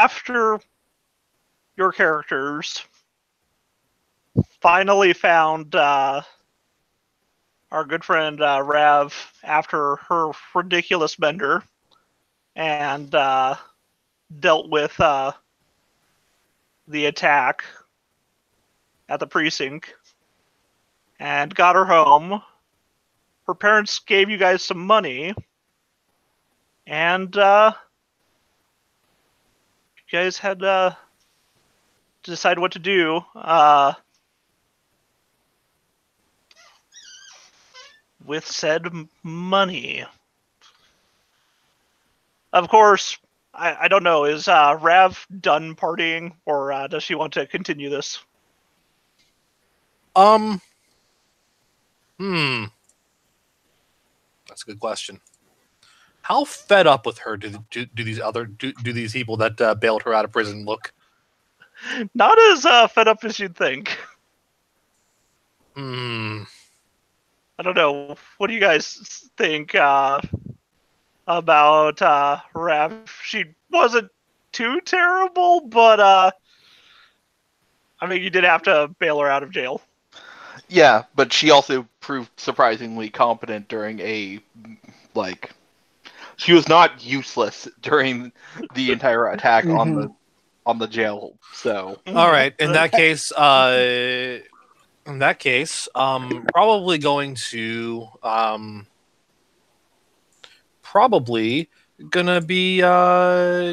after your characters finally found our good friend Rav after her ridiculous bender and dealt with the attack at the precinct and got her home. Her parents gave you guys some money, and you guys had to decide what to do with said money. Of course, I don't know, is Rav done partying, or does she want to continue this? That's a good question. How fed up with her do these people that bailed her out of prison look? Not as fed up as you'd think. I don't know. What do you guys think about Rav? She wasn't too terrible, but I mean, you did have to bail her out of jail. Yeah, but she also proved surprisingly competent during she was not useless during the entire attack on the jail. So all right, in that case, probably going to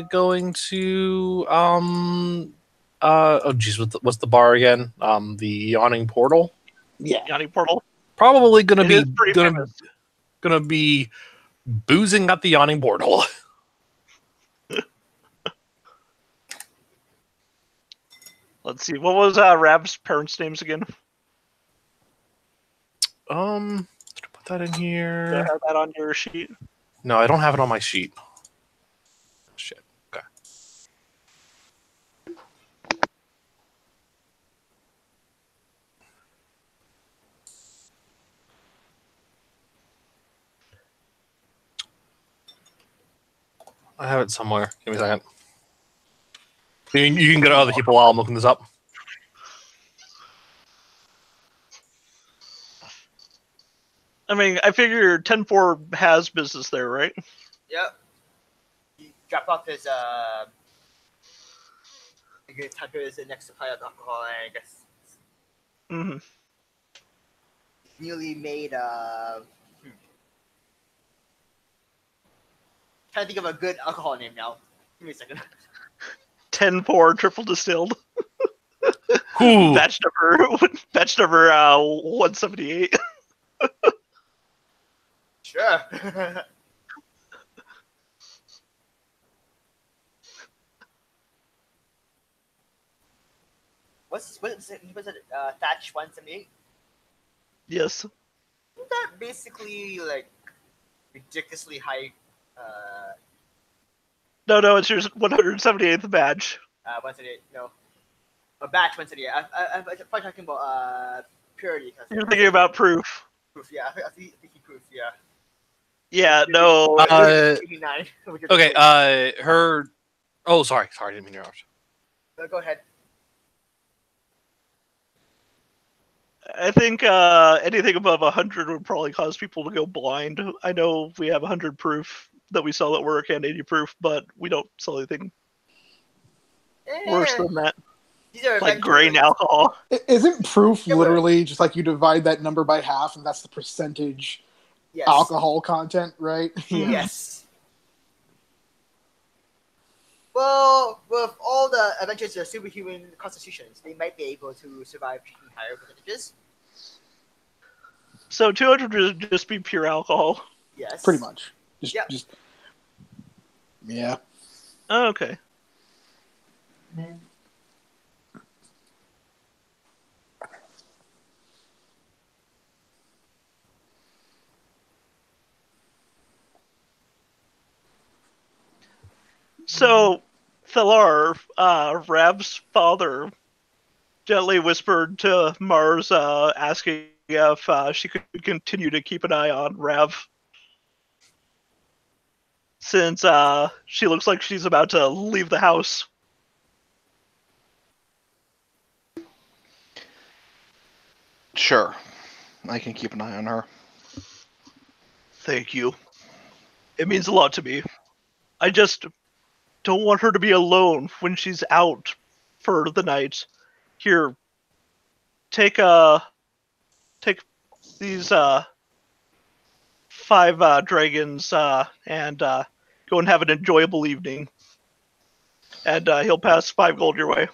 going to oh geez, what's the bar again? The Yawning Portal. Yeah, Yawning Portal. Probably gonna be boozing at the Yawning Portal. Let's see. What was Rav's parents' names again? Put that in here. Do I have that on your sheet? No, I don't have it on my sheet. Shit. Okay. I have it somewhere. Give me a second. You can go to other people while I'm looking this up. I mean, I figure 10-4 has business there, right? Yep. He dropped off his next supply of alcohol, I guess. Mm-hmm. Newly made trying to think of a good alcohol name now. Give me a second. 10-4 triple distilled. Ooh. Batch number 178. Sure. What is it? Thatch 178? Yes. Isn't that basically like ridiculously high? No, it's your 178th badge. 178, no. A batch 178. I'm probably talking about purity. You're thinking about proof. Proof, yeah. I think proof, yeah. Yeah, no. Okay, her... Oh, sorry, I didn't mean to interrupt. Go ahead. I think anything above 100 would probably cause people to go blind. I know we have 100 proof that we sell at work and 80 proof, but we don't sell anything worse than that. These are like grain alcohol. Isn't proof literally just like you divide that number by half and that's the percentage alcohol content, right? Yes. Well, with all the adventures of superhuman constitutions, they might be able to survive higher percentages. So 200 would just be pure alcohol? Yes. Pretty much. Just yeah. Oh, okay. So, Thalar, Rav's father, gently whispered to Mars, asking if she could continue to keep an eye on Rav. Since she looks like she's about to leave the house Sure. I can keep an eye on her. Thank you. It means a lot to me. I just don't want her to be alone when she's out for the night. Here, take take these 5 dragons and go and have an enjoyable evening. And he'll pass 5 gold your way.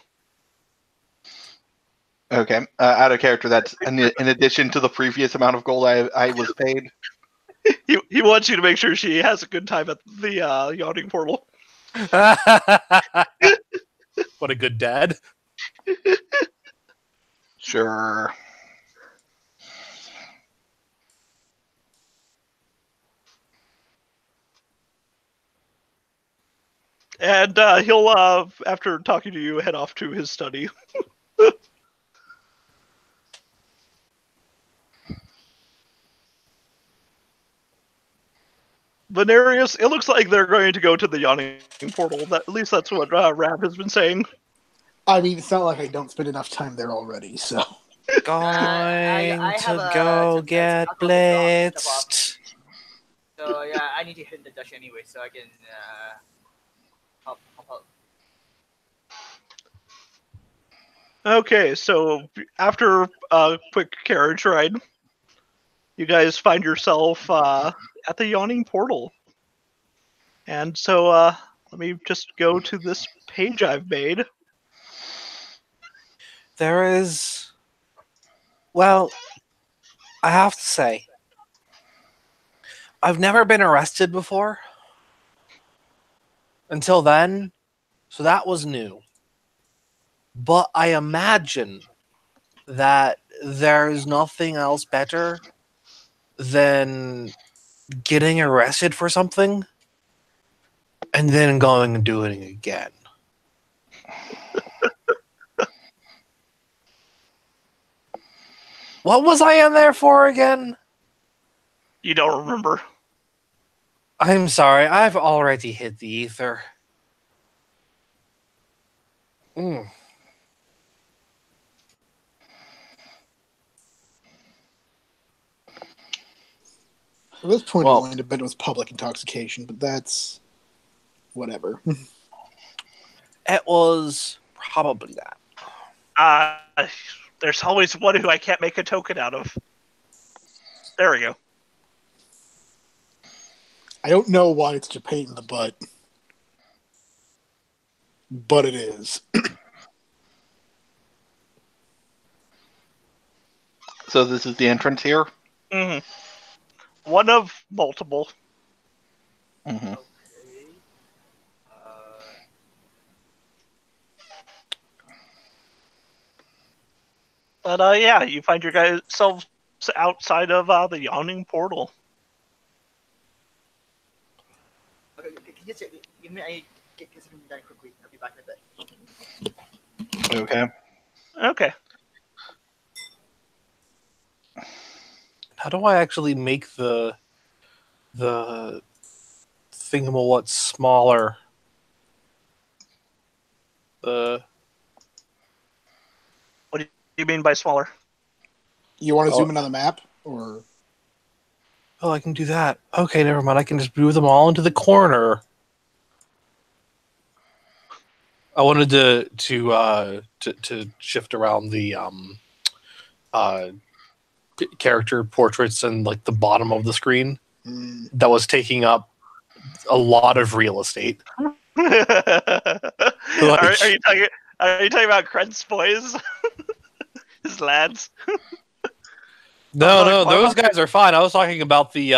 Okay. Out of character, that's in addition to the previous amount of gold I was paid. He wants you to make sure she has a good time at the yawning portal. What a good dad. Sure. And he'll, after talking to you, head off to his study. Venarius, it looks like they're going to go to the yawning portal. At least that's what Rav has been saying. I mean, it's not like I don't spend enough time there already, so. Going I have to a- go some get alcohol to drop blitzed. So yeah, I need to hit the dash anyway, so I can hop out. Okay, so after a quick carriage ride, you guys find yourself at the yawning portal. And so let me just go to this page I've made. There is. Well, I have to say, I've never been arrested before. Until then, so that was new. But I imagine that there's nothing else better than getting arrested for something and then going and doing it again. What was I in there for again? You don't remember. I'm sorry, I've already hit the ether. At this point, Well- I wanted to bet it was public intoxication, but that's whatever. It was probably that. There's always one who I can't make a token out of. There we go. I don't know why it's such a pain in the butt, but it is. So this is the entrance here? Mm-hmm. One of multiple. Mm-hmm. Okay. But yeah, you find yourselves outside of the yawning portal. Okay, can you just give me I get something done quickly? I'll be back in a bit. Okay. Okay. How do I actually make the thingamawhat smaller? What do you mean by smaller? You want to Oh. zoom in on the map, or Oh, I can do that. Okay, never mind. I can just move them all into the corner. I wanted to shift around the character portraits and like the bottom of the screen that was taking up a lot of real estate. are you talking? Are you talking about Krent's boys? His lads? No, like, those guys are fine. I was talking about the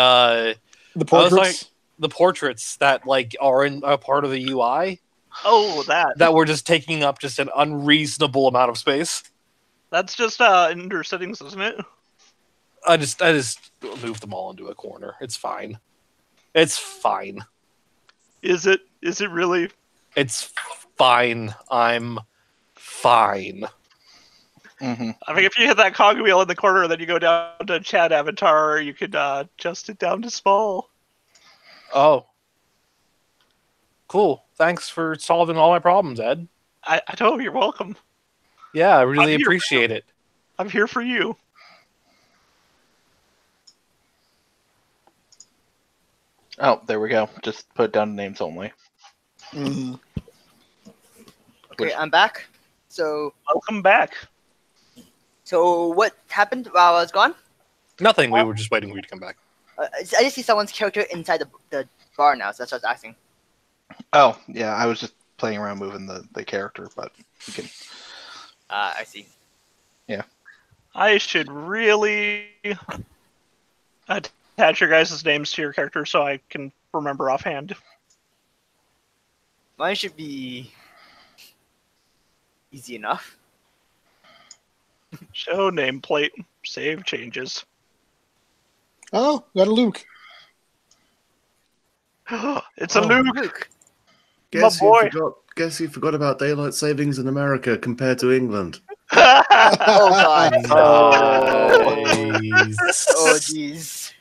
portraits? the portraits that like are in a part of the UI Oh, that. that were just taking up just an unreasonable amount of space. That's just under settings, isn't it? I just moved them all into a corner. It's fine. It's fine. Is it? Is it really? It's fine. I'm fine. Mm-hmm. I mean, if you hit that cogwheel in the corner, then you go down to chat avatar, you could adjust it down to small. Oh. Cool. Thanks for solving all my problems, Ed. I know, you're welcome. Yeah, I really I'm here. appreciate it. I'm here for you. Oh, there we go. Just put down names only. Mhm. Okay, Which- I'm back. So Welcome back. what happened while I was gone? Nothing. We were just waiting for you to come back. I just see someone's character inside the bar now, so that's what I was asking. Oh, yeah, I was just playing around moving the character, but you can. I see. I should really attach your guys' names to your character so I can remember offhand. Mine should be easy enough. Show nameplate. Save changes. Oh, got a Luke. It's a Oh. Luke. Luke. Guess My boy. you forgot. Guess you forgot about daylight savings in America compared to England. Oh god. Nice. Oh jeez.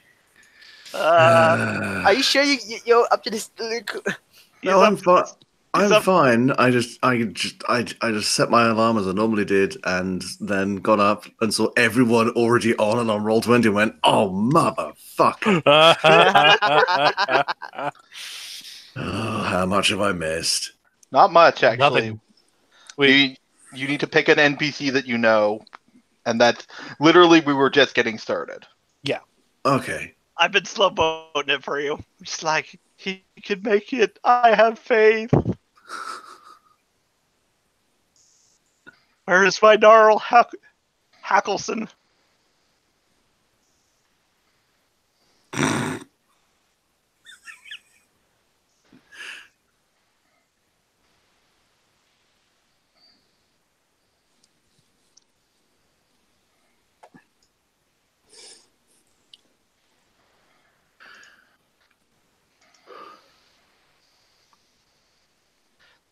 Uh, Are you sure you're up to this, Luke? No, I'm fine. I'm up- fine. I just set my alarm as I normally did, and then got up and saw everyone already on and on Roll20 and went, "Oh motherfucker! Oh, how much have I missed?" Not much, actually. Nothing. Wait, You need to pick an NPC that you know, and that's literally we were just getting started. Okay. I've been slow boating it for you. It's like he could make it. I have faith. Where is my Darl Hackelson?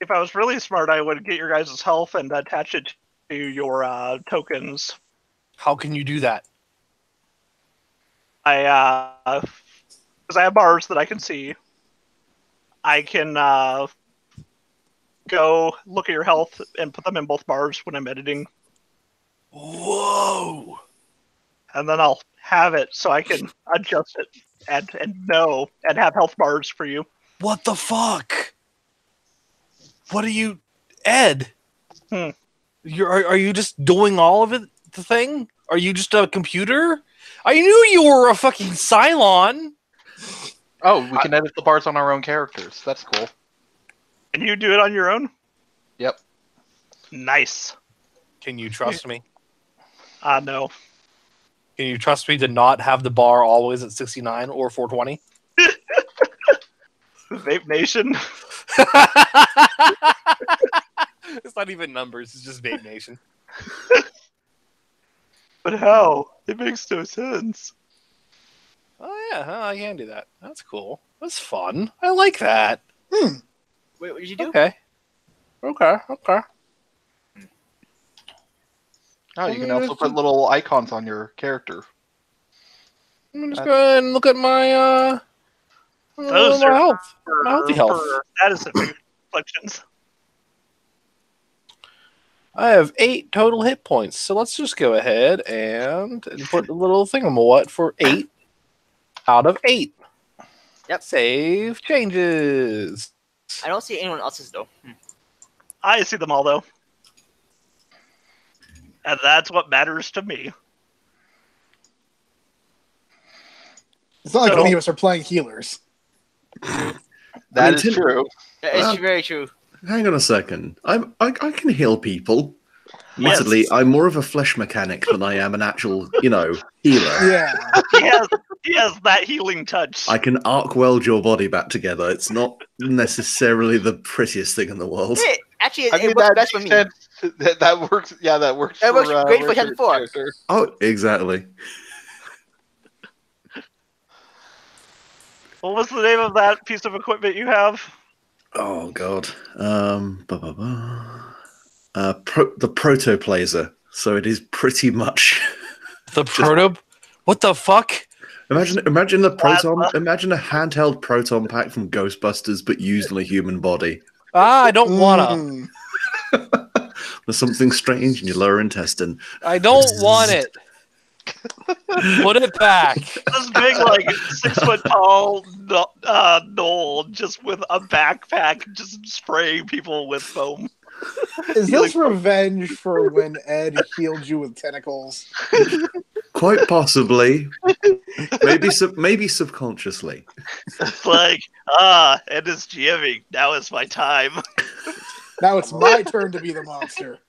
If I was really smart, I would get your guys' health and attach it to your tokens. how can you do that? Because I have bars that I can see. I can go look at your health and put them in both bars when I'm editing, Whoa! and then I'll have it so I can adjust it and know and have health bars for you. What the fuck? What are you, Ed? Hmm. Are you just doing all of it? The thing? Are you just a computer? I knew you were a fucking Cylon. Oh, we can edit the bars on our own characters. That's cool. Can you do it on your own? Yep. Nice. Can you trust me? No. Can you trust me to not have the bar always at 69 or 420? Vape Nation. It's not even numbers, it's just Vape Nation. But how? It makes no sense. Oh yeah, huh, I can do that. That's cool. That's fun. I like that. Wait, what did you do? Okay. Okay. Oh, you can also put little icons on your character. I'm just go ahead and look at my Those my are health. My healthy health. for status reflections. I have 8 total hit points, so let's just go ahead and put the little thingamawhat for 8 out of 8. Yep. Save changes. I don't see anyone else's though. I see them all, though. And that's what matters to me. It's not like So- any of us are playing healers. That is Tim- true. It's very true. Hang on a second. I can heal people. Yes. Admittedly, I'm more of a flesh mechanic than I am an actual, healer. Yeah. He has that healing touch. I can arc weld your body back together. It's not necessarily the prettiest thing in the world. Yeah, actually, I it mean, works that best for makes me. sense. That works. Yeah, that works. That works great for your Chapter 4. character. Oh, exactly. What was the name of that piece of equipment you have? Oh god. The protoplaser. So it is pretty much. The proto. What the fuck? Imagine the proton. Imagine a handheld proton pack from Ghostbusters, but used on a human body. I don't wanna. Mm. There's something strange in your lower intestine. I don't want it. Put it back. This big, like 6 foot tall knoll, just with a backpack, just spraying people with foam. Is Healing this revenge for when Ed healed you with tentacles? Quite possibly. Maybe subconsciously. It's like, Ed is GMing. Now is my time. Now it's my turn to be the monster.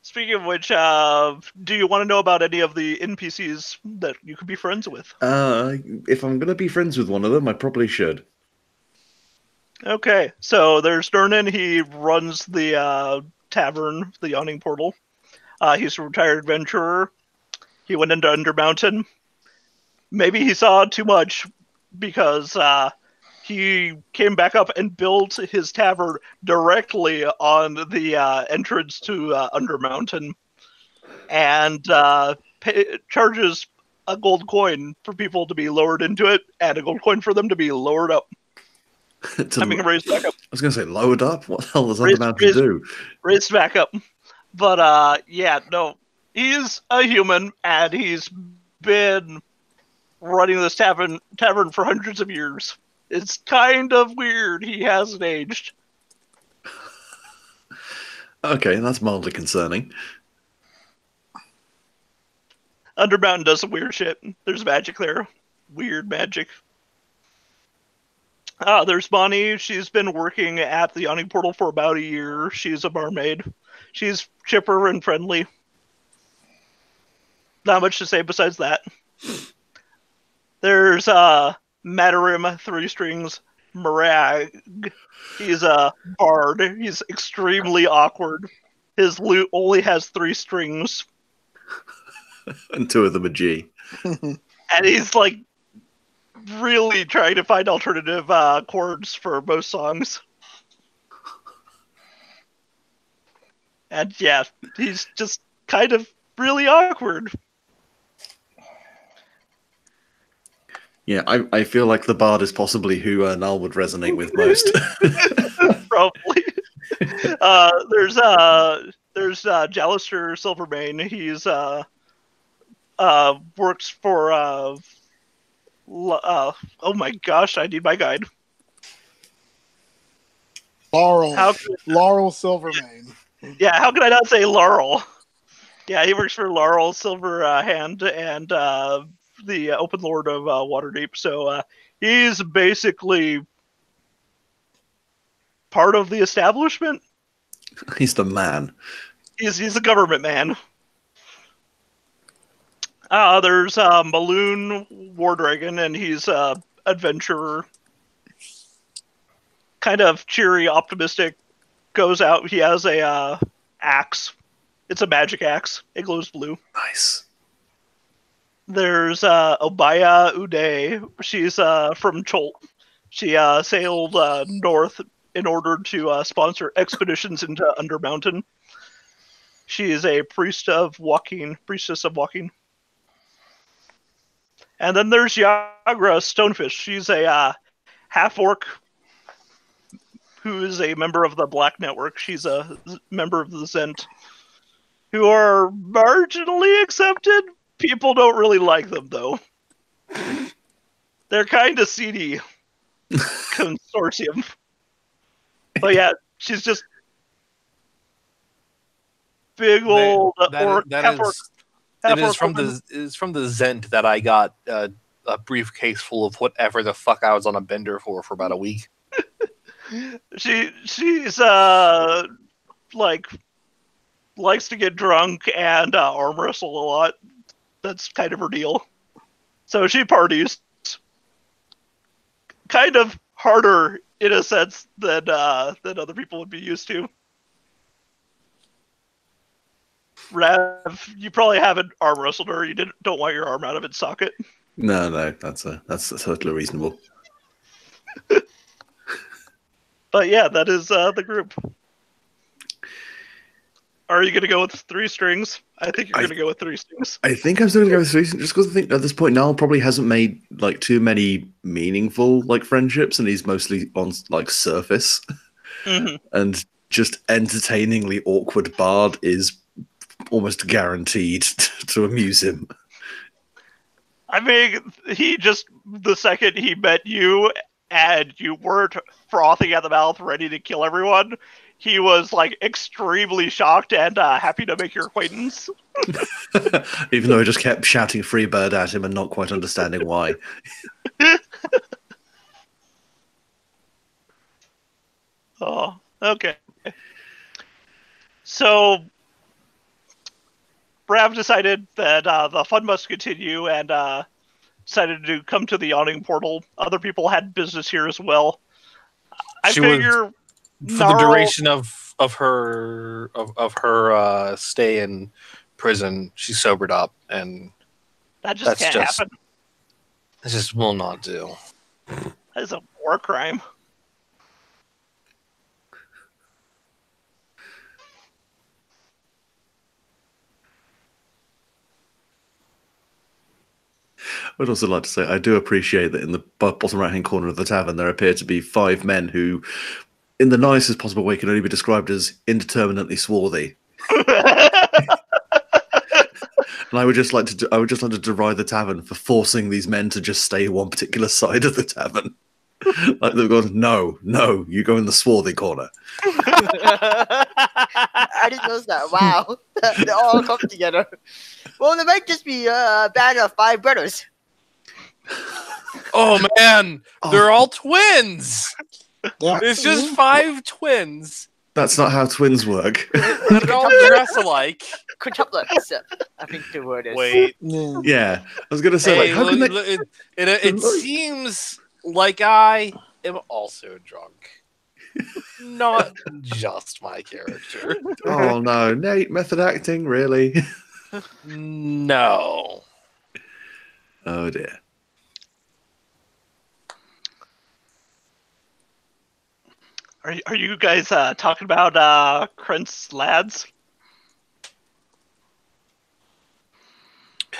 Speaking of which, do you want to know about any of the NPCs that you could be friends with? If I'm gonna be friends with one of them, I probably should. Okay, so there's Durnan. He runs the tavern, the Yawning Portal. He's a retired adventurer. He went into Undermountain. Maybe he saw too much because he came back up and built his tavern directly on the entrance to Undermountain, and charges a gold coin for people to be lowered into it, and a gold coin for them to be lowered up. I mean, raised back up. I was gonna say lowered up. What the hell does Undermountain do? Raised back up. But yeah, no, he's a human, and he's been running this tavern for hundreds of years. It's kind of weird. He hasn't aged. Okay, that's mildly concerning. Undermountain does some weird shit. There's magic there. Weird magic. There's Bonnie. She's been working at the Yawning Portal for about a year. She's a barmaid. She's chipper and friendly. Not much to say besides that. There's Matarim, 3 strings, Marag. He's a bard. He's extremely awkward. His lute only has 3 strings. And 2 of them are G. And he's like really trying to find alternative chords for most songs. And yeah, he's just kind of really awkward. Yeah, I feel like the bard is possibly who Nal would resonate with most. Probably. There's Jalister Silvermane. He's works for oh my gosh, I need my guide. Laurel Silvermane. Yeah, how can I not say Laurel? Yeah, he works for Laurel Silverhand and the Open Lord of Waterdeep. So he's basically part of the establishment. He's the man. He's a government man. There's Maloon Wardragon, and he's adventurer. Kind of cheery, optimistic. Goes out. He has a axe. It's a magic axe. It glows blue. Nice. There's Obaya Uday. She's from Cholt. She sailed north in order to sponsor expeditions into Undermountain. She is a priestess of walking. And then there's Yagra Stonefish. She's a half-orc who is a member of the Black Network. She's a member of the Zent, who are marginally accepted. People don't really like them, though. They're kind of seedy consortium. But yeah, she's just big old orc. It is from the Zent that I got a briefcase full of whatever the fuck I was on a bender for about a week. She's like likes to get drunk and arm wrestle a lot. That's kind of her deal. So she parties kind of harder in a sense than other people would be used to. Rav, you probably haven't arm wrestled her. You don't want your arm out of its socket. No, that's totally reasonable. But yeah, that is the group. Are you going to go with 3 strings? I think you're going to go with 3 strings. I think I'm still going to go with 3 strings, just because I think at this point Nal probably hasn't made like too many meaningful like friendships, and he's mostly on like surface. Mm-hmm. And just entertainingly awkward bard is almost guaranteed to amuse him. I mean, the second he met you and you weren't frothing at the mouth, ready to kill everyone, he was like extremely shocked and happy to make your acquaintance. Even though I just kept shouting Freebird at him and not quite understanding why. Oh, okay. So, Brav decided that the fun must continue and decided to come to the yawning portal. Other people had business here as well. I She was- figure For the duration of her stay in prison, she sobered up, and that just that's can't just- happen. it just will not do. That is a war crime. I'd also like to say I do appreciate that in the bottom right-hand corner of the tavern there appear to be 5 men who, in the nicest possible way, can only be described as indeterminately swarthy. And I would just like to deride the tavern for forcing these men to just stay one particular side of the tavern. Like they've gone, no, you go in the swarthy corner. I didn't notice that. Wow. They all come together. Well, there might just be a band of 5 brothers. Oh man, they're all twins. Yeah. It's just 5 twins That's not how twins work. that all dress alike. Quintuplets, I think the word is. Wait, Yeah. Yeah, I was gonna say, hey, like, how can they? it seems like I am also drunk. Not just my character. Oh no, Nate, method acting, really? No. Oh dear. Are you guys talking about Krent's lads?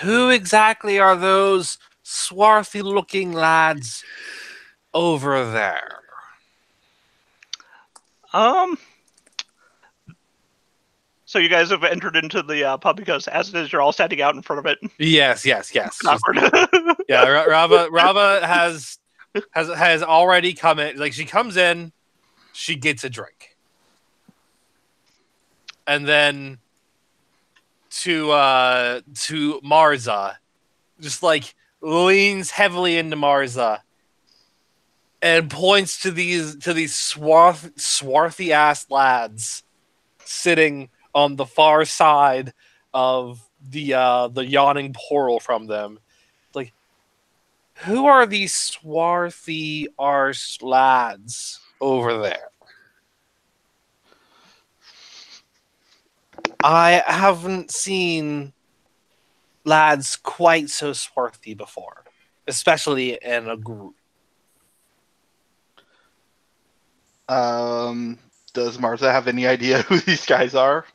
Who exactly are those swarthy looking lads over there? So you guys have entered into the pub because, as it is, you're all standing out in front of it. Yes. It's awkward. Yeah, Rava has already come in. Like, she comes in, she gets a drink, and then to Marza, just like leans heavily into Marza and points to these swarthy ass lads sitting on the far side of the yawning portal from them. Like, who are these swarthy arse lads over there? I haven't seen lads quite so swarthy before, especially in a group. Does Martha have any idea who these guys are?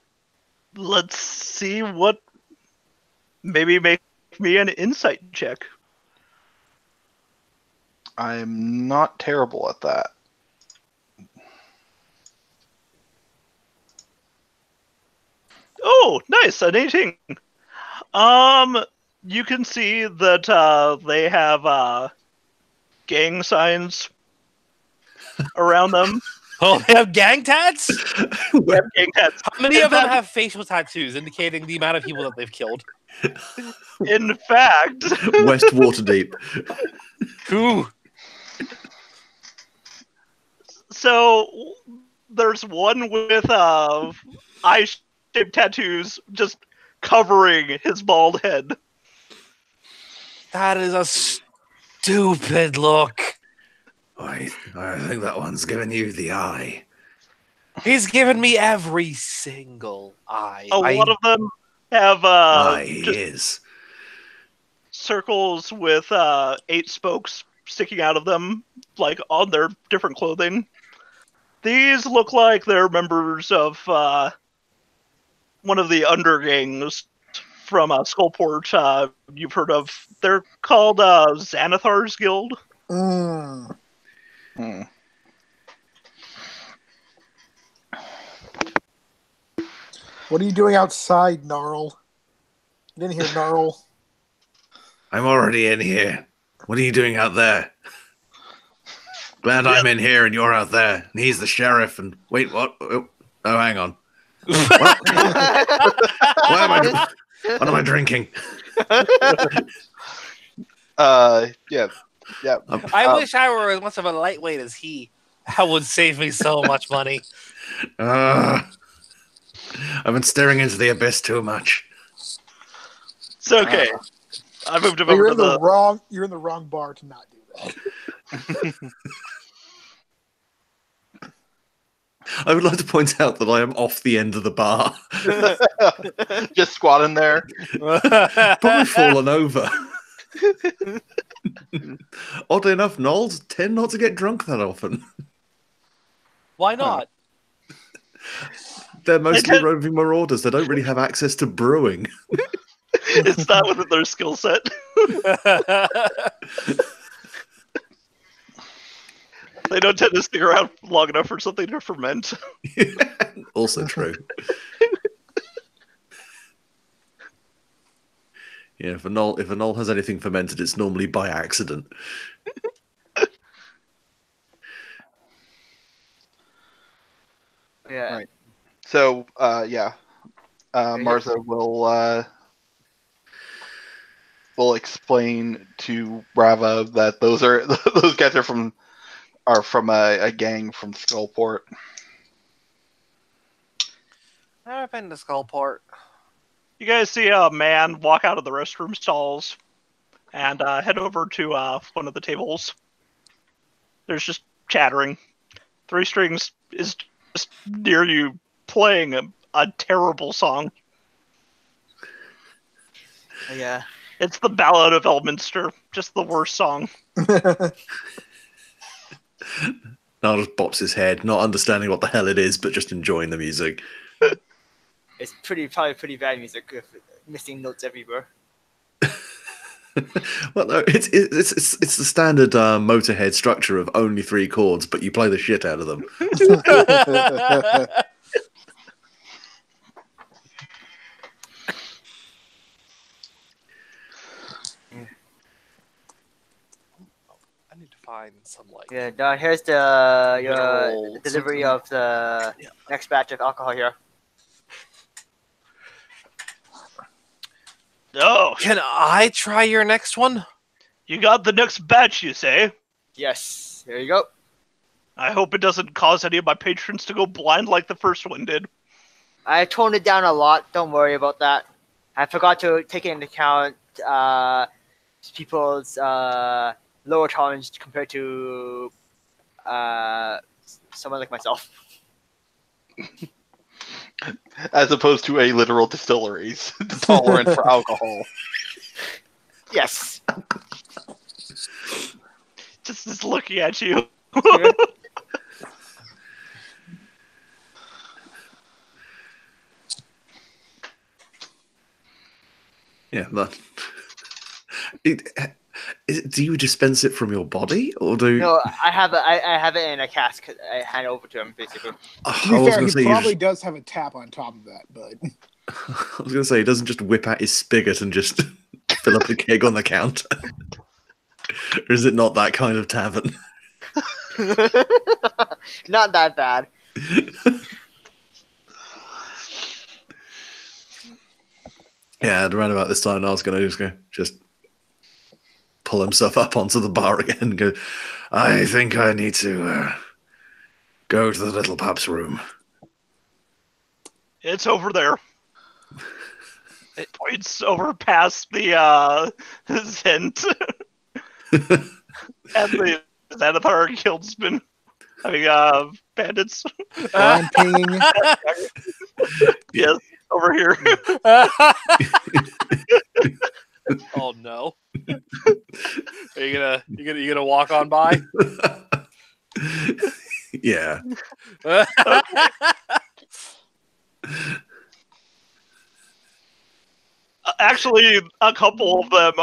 Let's see what. Maybe make me an insight check. I'm not terrible at that. Oh, nice, an 18. You can see that they have gang signs around them. Oh, they have gang tats? They have gang tats. How many of them have facial tattoos indicating the amount of people that they've killed? In fact, West Waterdeep. Who? so there's one with eye-shaped tattoos just covering his bald head. That is a stupid look. I think that one's giving you the eye. He's given me every single eye. A lot of them have He just is. circles with 8 spokes sticking out of them, like on their different clothing. These look like they're members of one of the undergangs from Skullport. You've heard of. They're called Xanathar's Guild. Mm. What are you doing outside, Gnarl? Get in here, Gnarl. I'm already in here. What are you doing out there? Glad I'm in here and you're out there. And he's the sheriff. And wait, what? Oh, hang on. What? What am I drinking? Yeah. I wish I were as much of a lightweight as he. That would save me so much money. I've been staring into the abyss too much. It's okay. I moved him over You're to in the wrong. You're in the wrong bar to not do that. I would like to point out that I am off the end of the bar. Just squatting there. Probably fallen over. Oddly enough, Knolls tend not to get drunk that often. Why not? They're mostly roving marauders. They don't really have access to brewing. It's not within their skill set. They don't tend to stick around long enough for something to ferment. Also true. Yeah, if a null has anything fermented, it's normally by accident. Yeah. Right. So, Marza will explain to Brava that those guys are from a gang from Skullport. I've been to Skullport. You guys see a man walk out of the restroom stalls and head over to one of the tables. There's just chattering. Three Strings is just near you playing a terrible song. Yeah. It's the Ballad of Elminster, just the worst song. Now just bops his head, not understanding what the hell it is, but just enjoying the music. It's probably pretty bad music with missing notes everywhere. Well, no, it's the standard Motorhead structure of only 3 chords, but you play the shit out of them. I need to find some like. Yeah, now here's the Mineral delivery something. of the next batch of alcohol here. Oh, Can I try your next one? you got the next batch, you say? Yes, there you go. I hope it doesn't cause any of my patrons to go blind like the first one did. I toned it down a lot. Don't worry about that. I forgot to take into account people's lower tolerance compared to someone like myself. As opposed to a literal distillery's tolerance for alcohol. Yes. Just looking at you. Yeah, that. Do you dispense it from your body, or do? No, I have it in a cask. I hand it over to him basically. To be fair, he probably does have a tap on top of that, but I was going to say he doesn't just whip out his spigot and just fill up a keg on the counter. Or is it not that kind of tavern? Not that bad. Yeah, around about this time, I was going to just pull himself up onto the bar again and go, I think I need to go to the little pub's room. It's over there. It points over past the Zent and the Xanathar guildsman having bandits. I'm pinging. Yes, over here. Oh no! Are you gonna walk on by? Yeah. Actually, a couple of them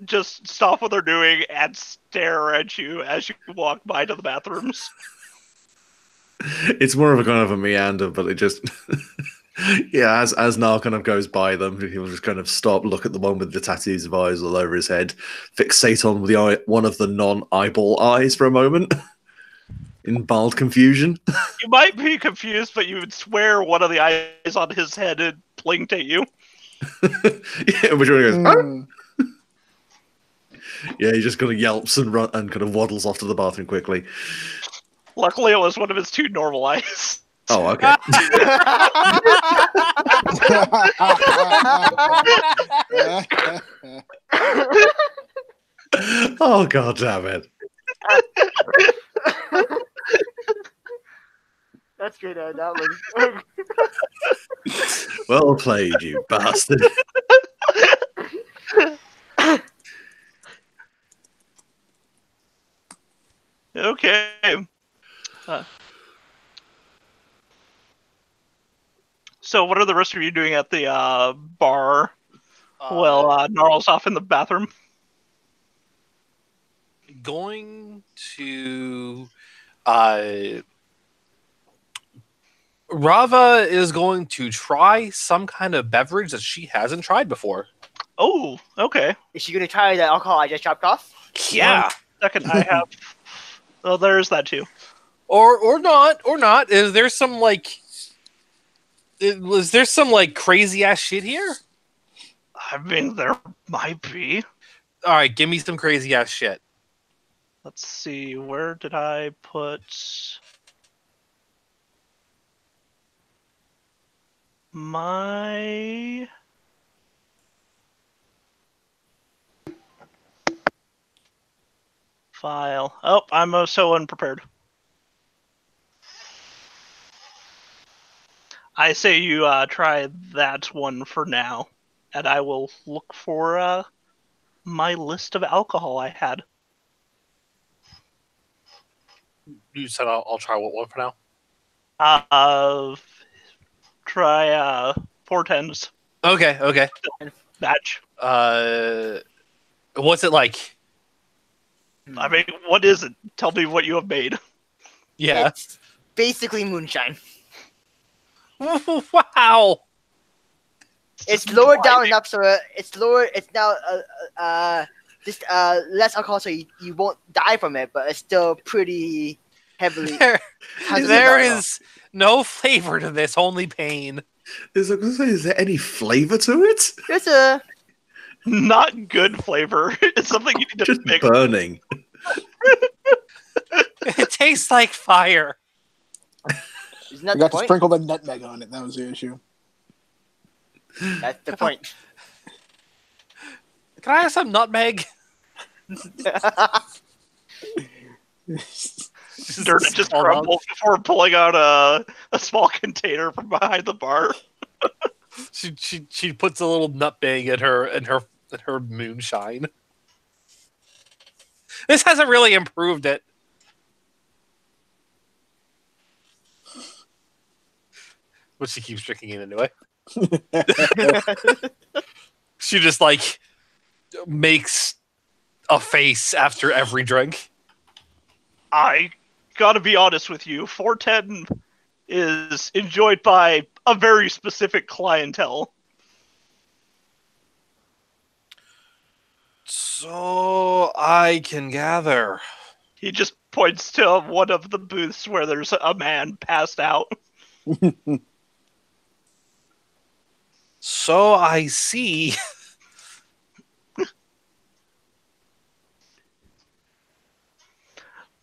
just stop what they're doing and stare at you as you walk by to the bathrooms. It's more of a kind of a meander, but it just Yeah, as Nar kind of goes by them, he'll just kind of stop, look at the one with the tattoos of eyes all over his head, fixate on the eye, one of the non-eyeball eyes for a moment, in mild confusion. You might be confused, but you would swear one of the eyes on his head had blinked at you. Yeah, which one goes, "Huh?" Hmm. Yeah, he just kind of yelps and run and kind of waddles off to the bathroom quickly. Luckily, it was one of his two normal eyes. Oh, okay. Oh, god damn it. That's good. That was. Well played, you bastard. Okay. So, what are the rest of you doing at the bar? Well, Gnarl's off in the bathroom. Going to Rava is going to try some kind of beverage that she hasn't tried before. Oh, okay. Is she gonna try the alcohol I just chopped off? Yeah. Second, I have. Oh, there's that too. Or not. Is there some crazy ass shit here? I mean, there might be. All right, give me some crazy ass shit. Let's see. Where did I put my? File. Oh, I'm so unprepared. I say you try that one for now, and I will look for my list of alcohol I had. You said I'll try one for now. Try 410s Okay. batch. What's it like? I mean, what is it? Tell me what you have made. Yeah. It's basically moonshine. Wow. It's lowered down enough so it's lower. It's now just less alcohol, so you won't die from it, but it's still pretty heavily. There is no flavor to this, only pain. Is there any flavor to it? There's a Not good flavor. It's something you need to Just fix. burning. It tastes like fire. isn't that I the got to point? sprinkle the nutmeg on it. That was the issue. That's the point. Can I have some nutmeg? Dirt just crumbles before pulling out a small container from behind the bar. She puts a little nutmeg in her moonshine. This hasn't really improved it. But she keeps drinking it anyway. She just makes a face after every drink. I gotta be honest with you. 410 is enjoyed by a very specific clientele. So I can gather. He just points to one of the booths where there's a man passed out. So I see.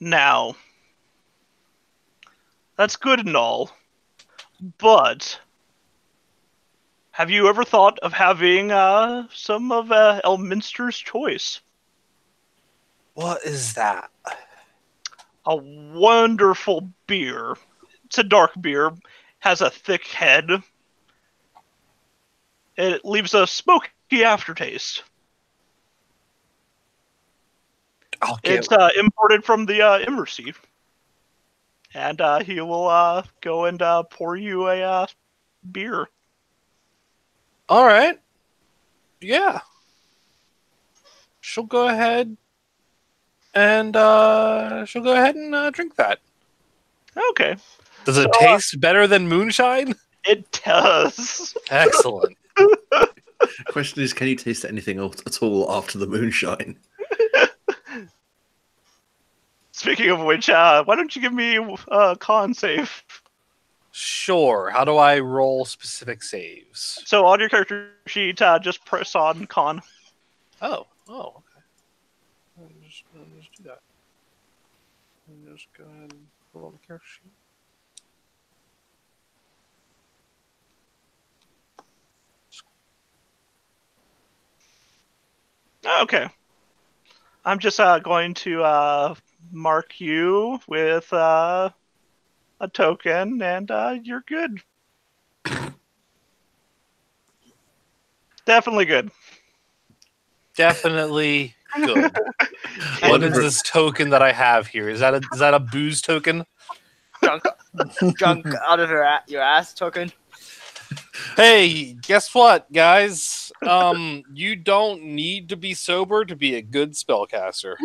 Now, that's good and all, but have you ever thought of having some of Elminster's Choice? What is that? A wonderful beer. It's a dark beer, has a thick head. It leaves a smoky aftertaste. It's imported from the Immersea. And he will go and pour you a beer. All right. Yeah. She'll go ahead and drink that. Okay. Does it So, taste better than moonshine? It does. Excellent. Question is, can you taste anything at all after the moonshine? Speaking of which, why don't you give me a con save? Sure. How do I roll specific saves? So on your character sheet, just press on con. Oh, okay. Let me just do that. Let me just go ahead and roll the character sheet. Okay. I'm just going to mark you with a token, and you're good. Definitely good. Definitely good. What is this token that I have here? Is that a booze token? Drunk out of your ass token. Hey, guess what, guys? You don't need to be sober to be a good spellcaster.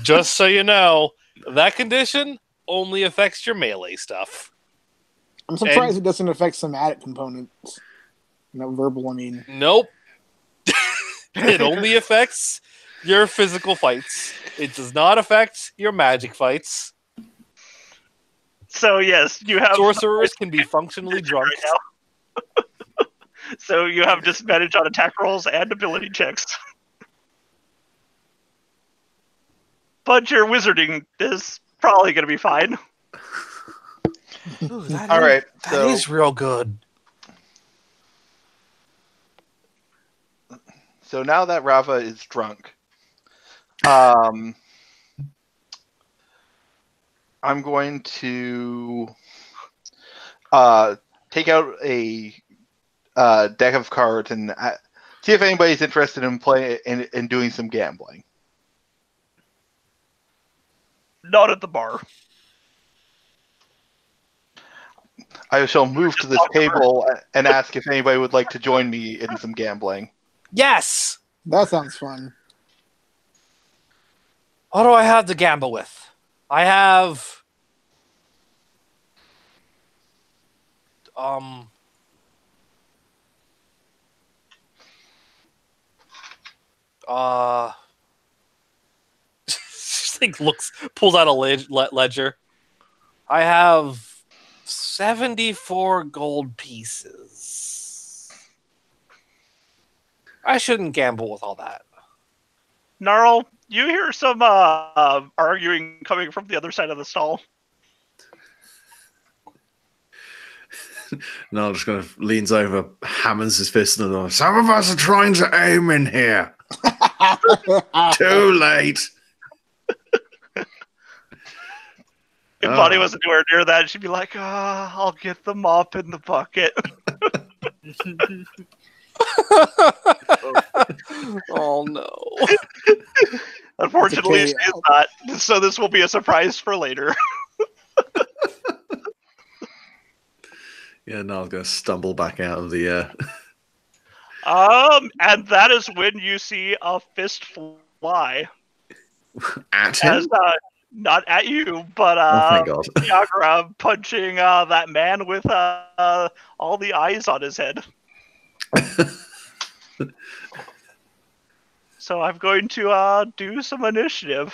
Just so you know, that condition only affects your melee stuff. I'm surprised it doesn't affect somatic components. Verbal, I mean. Nope. It only affects your physical fights. It does not affect your magic fights. So yes, you have Sorcerers can be functionally drunk. Right now. So you have disadvantage on attack rolls and ability checks. But your wizarding is probably going to be fine. Ooh, All right, that is real good. So now that Rava is drunk, I'm going to take out a deck of cards and see if anybody's interested in doing some gambling. Not at the bar. I shall move to this table and ask if anybody would like to join me in some gambling. Yes! That sounds fun. What do I have to gamble with? I have... pulls out a ledger. I have 74 gold pieces. I shouldn't gamble with all that. Gnarl, you hear some arguing coming from the other side of the stall. No, just kind of leans over, hammers his fist in the door. Some of us are trying to aim in here. Too late. If Bonnie was anywhere near that, she'd be like, I'll get the mop in the bucket. Oh, no. Unfortunately, okay. she's not. So this will be a surprise for later. Yeah, no, I'm going to stumble back out of the... And that is when you see a fist fly. At him? Not at you, but Oh, thank God. Viagra punching that man with all the eyes on his head. So I'm going to do some initiative.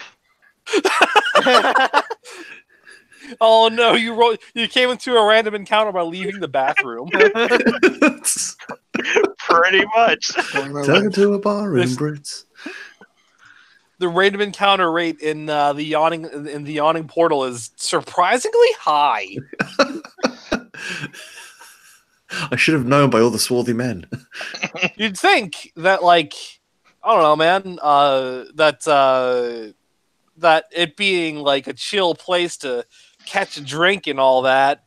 Oh no, you came into a random encounter by leaving the bathroom. Pretty much. Turn to a bar room, Brits. The random encounter rate in the yawning portal is surprisingly high. I should have known by all the swarthy men. You'd think that, like, I don't know, man, that it being like a chill place to catch a drink and all that,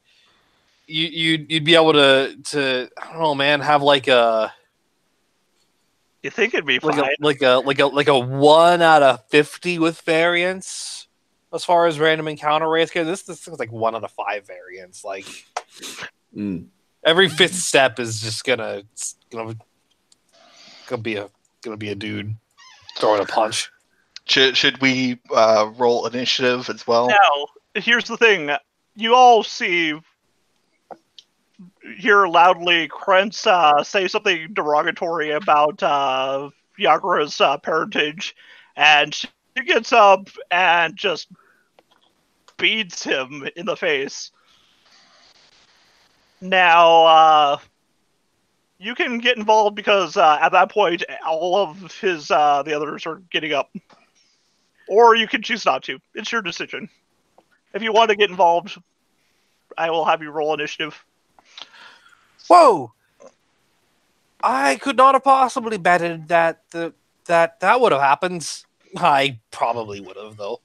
you'd be able to I don't know, man, have like a You think it'd be fine? like a 1 out of 50 with variance as far as random encounter rates go. This thing's like 1 out of 5 variance. Like every 5th step is just gonna be a dude throwing a punch. Should we roll initiative as well? Now, here's the thing. You all see hear loudly Krentz say something derogatory about Yagra's parentage, and she gets up and just beats him in the face. Now, you can get involved because at that point, all of his the others are getting up. Or you can choose not to. It's your decision. If you want to get involved, I will have you roll initiative. Whoa! I could not have possibly betted that that would have happened. I probably would have, though.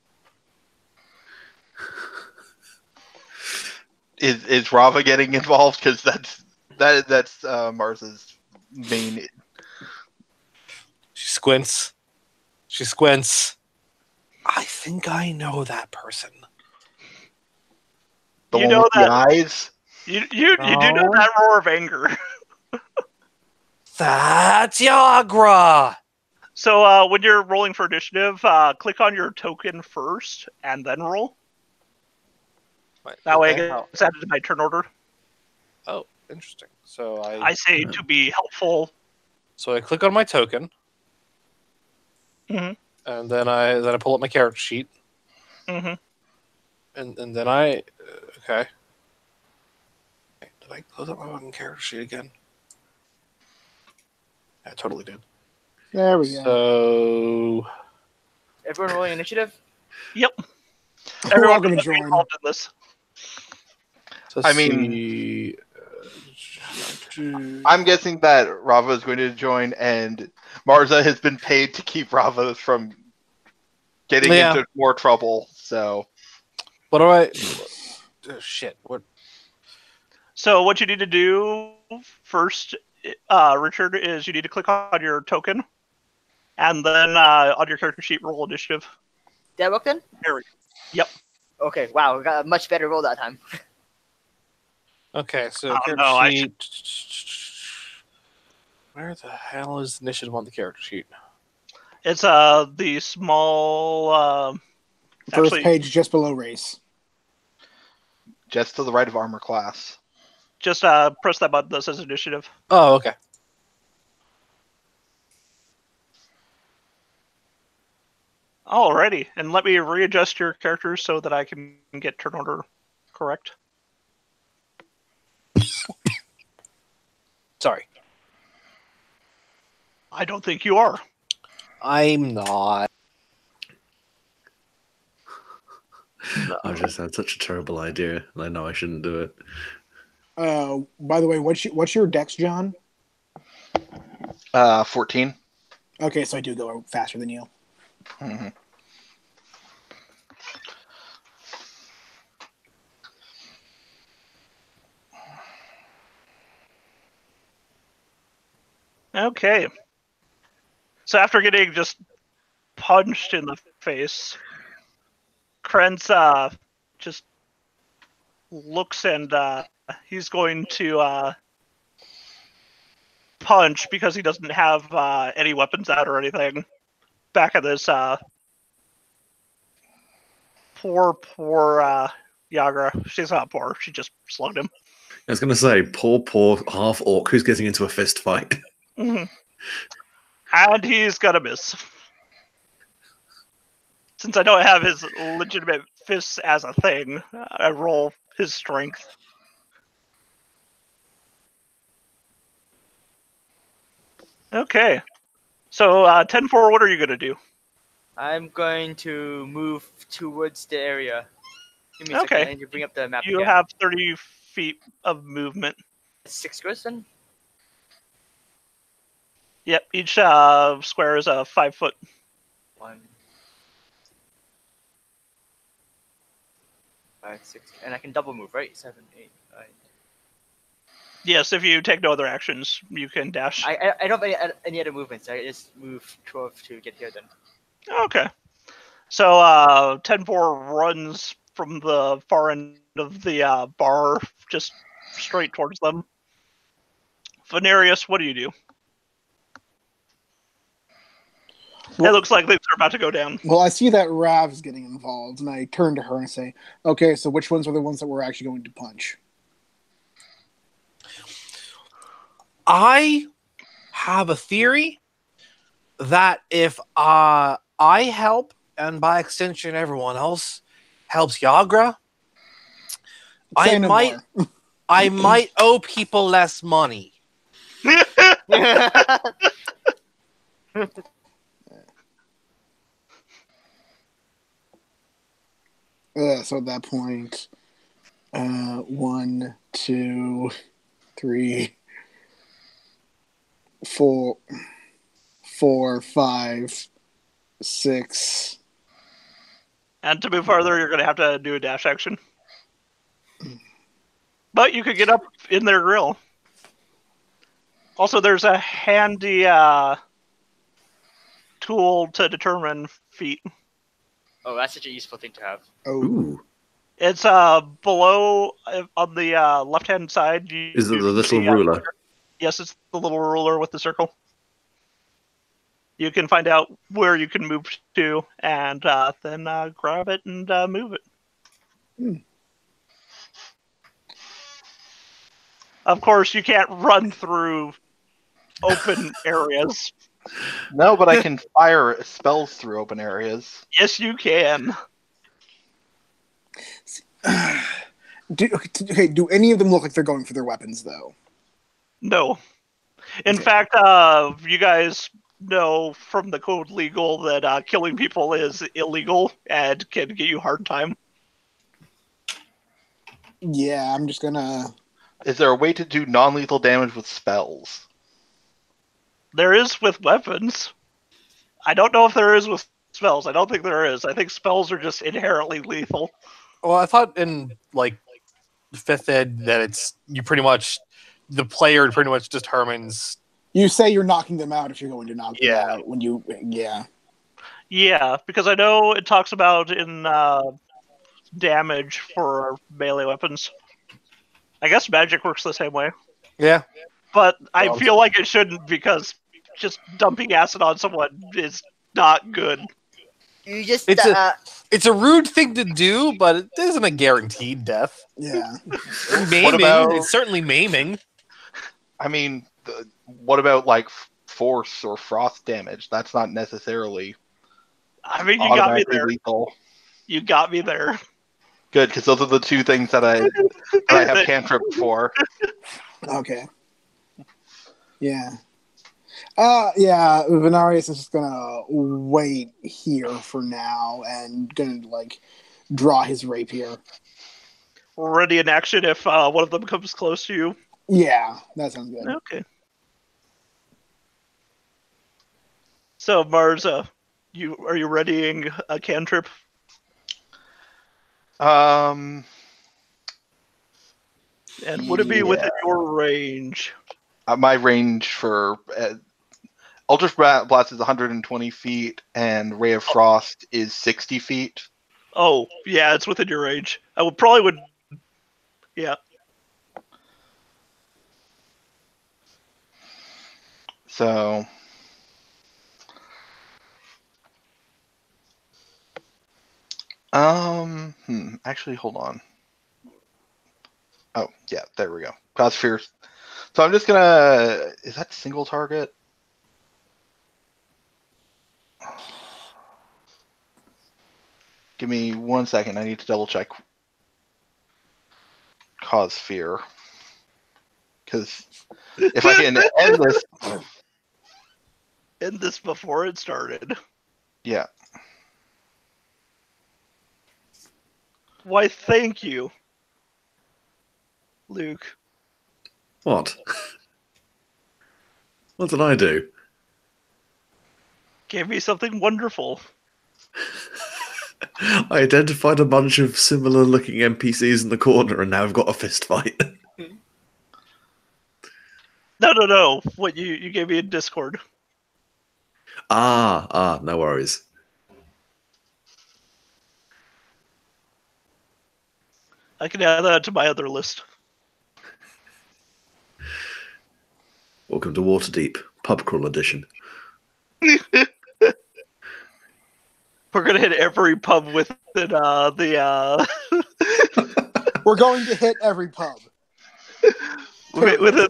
Is Rava getting involved? Because that's Martha's main. She squints. She squints. I think I know that person. The You one know with the that- eyes. You do know No. that roar of anger. That's Yagra! So when you're rolling for initiative, click on your token first and then roll. That way it gets added to my turn order. Oh, interesting. So I say to be helpful. So I click on my token, Mhm. and then I pull up my character sheet, Mm-hmm. and then I okay. Did I close up my fucking character sheet again? I totally did. There we go. So Everyone rolling initiative? Yep. We're all Everyone going to must be join. involved in this. let's I mean- see. I'm guessing that Rava is going to join, and Marza has been paid to keep Rava from getting Yeah. into more trouble. So What do I? Shit. What? So what you need to do first, Richard, is you need to click on your token, and then on your character sheet, roll initiative. Did that work then? Yep. Okay, wow, we got a much better roll that time. Okay, so Oh, character no, I sheet. Where the hell is initiative on the character sheet? It's the small. First Actually- page just below race. just to the right of armor class. Just press that button that says initiative. Oh, okay. Alrighty, and let me readjust your characters so that I can get turn order correct. Sorry. I don't think you are. I'm not. I've just had such a terrible idea, and I know I shouldn't do it. By the way, what's your dex, John? 14. Okay, so I do go faster than you. Mm-hmm. Okay. So after getting just punched in the face, Krentz just looks and he's going to punch because he doesn't have any weapons out or anything. Back at this poor Yagra. She's not poor. She just slugged him. I was going to say, poor half orc who's getting into a fist fight. Mm-hmm. And he's gonna miss. Since I don't have his legitimate fists as a thing, I roll his strength. Okay. So, 10-4, what are you gonna do? I'm going to move towards the area. Give me a Okay. second, I need to bring up the map You again. have 30 feet of movement. 6 squares then? Yep, each square is a 5 foot. 1, 5, 6, and I can double move, right? 7, 8, 9. Yes, if you take no other actions, you can dash. I don't have any other movements. I just move 12 to get here then. Okay. So 10-4 runs from the far end of the bar just straight towards them. Venarius, what do you do? It looks like things are about to go down. Well, I see that Rav is getting involved, and I turn to her and say, "Okay, so which ones are the ones that we're actually going to punch?" I have a theory that if I help, and by extension everyone else helps Yagra, Say no more. I might owe people less money. So at that point, 1, 2, 3, 4, 4, 5, 6. And to move farther, you're going to have to do a dash action. But you could get up in their grill. Also, there's a handy tool to determine feet. Oh, that's such a useful thing to have. Oh, Ooh. It's below on the left-hand side. Is it the little ruler? Yes, it's the little ruler with the circle. You can find out where you can move to, and then grab it and move it. Of course, you can't run through open areas. No, but I can fire spells through open areas. Yes, you can. do any of them look like they're going for their weapons, though? No. In Okay. fact, you guys know from the code legal that killing people is illegal and can get you hard time. Yeah, I'm just gonna... Is there a way to do non-lethal damage with spells? There is with weapons. I don't know if there is with spells. I don't think there is. I think spells are just inherently lethal. Well, I thought in like 5th ed that it's the player pretty much determines. You say you're knocking them out if you're going to knock them Yeah. out. When you... Yeah. Yeah, because I know it talks about in damage for melee weapons. I guess magic works the same way. Yeah. But I Well, feel like it shouldn't, because just dumping acid on someone is not good. You just It's a rude thing to do, but it isn't a guaranteed death. Yeah. Maiming. about- It's certainly maiming. I mean, what about like force or frost damage? That's not necessarily I mean, you got me automatically there. lethal. You got me there. Good, because those are the two things that I have cantrip for. Okay. Yeah. Yeah, Venarius is just gonna wait here for now and gonna, like, draw his rapier. Ready in action if one of them comes close to you. Yeah, that sounds good. Okay. So, Mars, are you readying a cantrip? Um, And would it be within your range? my range for Ultra Blast is 120 feet, and Ray of Frost is 60 feet. Oh, yeah, it's within your range. I would. Yeah. So, actually, hold on. Oh, yeah, there we go. Cause Fierce. So I'm just gonna. Is that single target? Give me 1 second. I need to double check. Cause fear. Because if I can end this, End this before it started. yeah. Why, thank you, Luke. What? What did I do? Gave me something wonderful. I identified a bunch of similar looking NPCs in the corner and now I've got a fist fight. No. What you gave me in Discord. No worries. I can add that to my other list. Welcome to Waterdeep, Pub Crawl Edition. We're gonna hit every pub with the We're going to hit every pub. within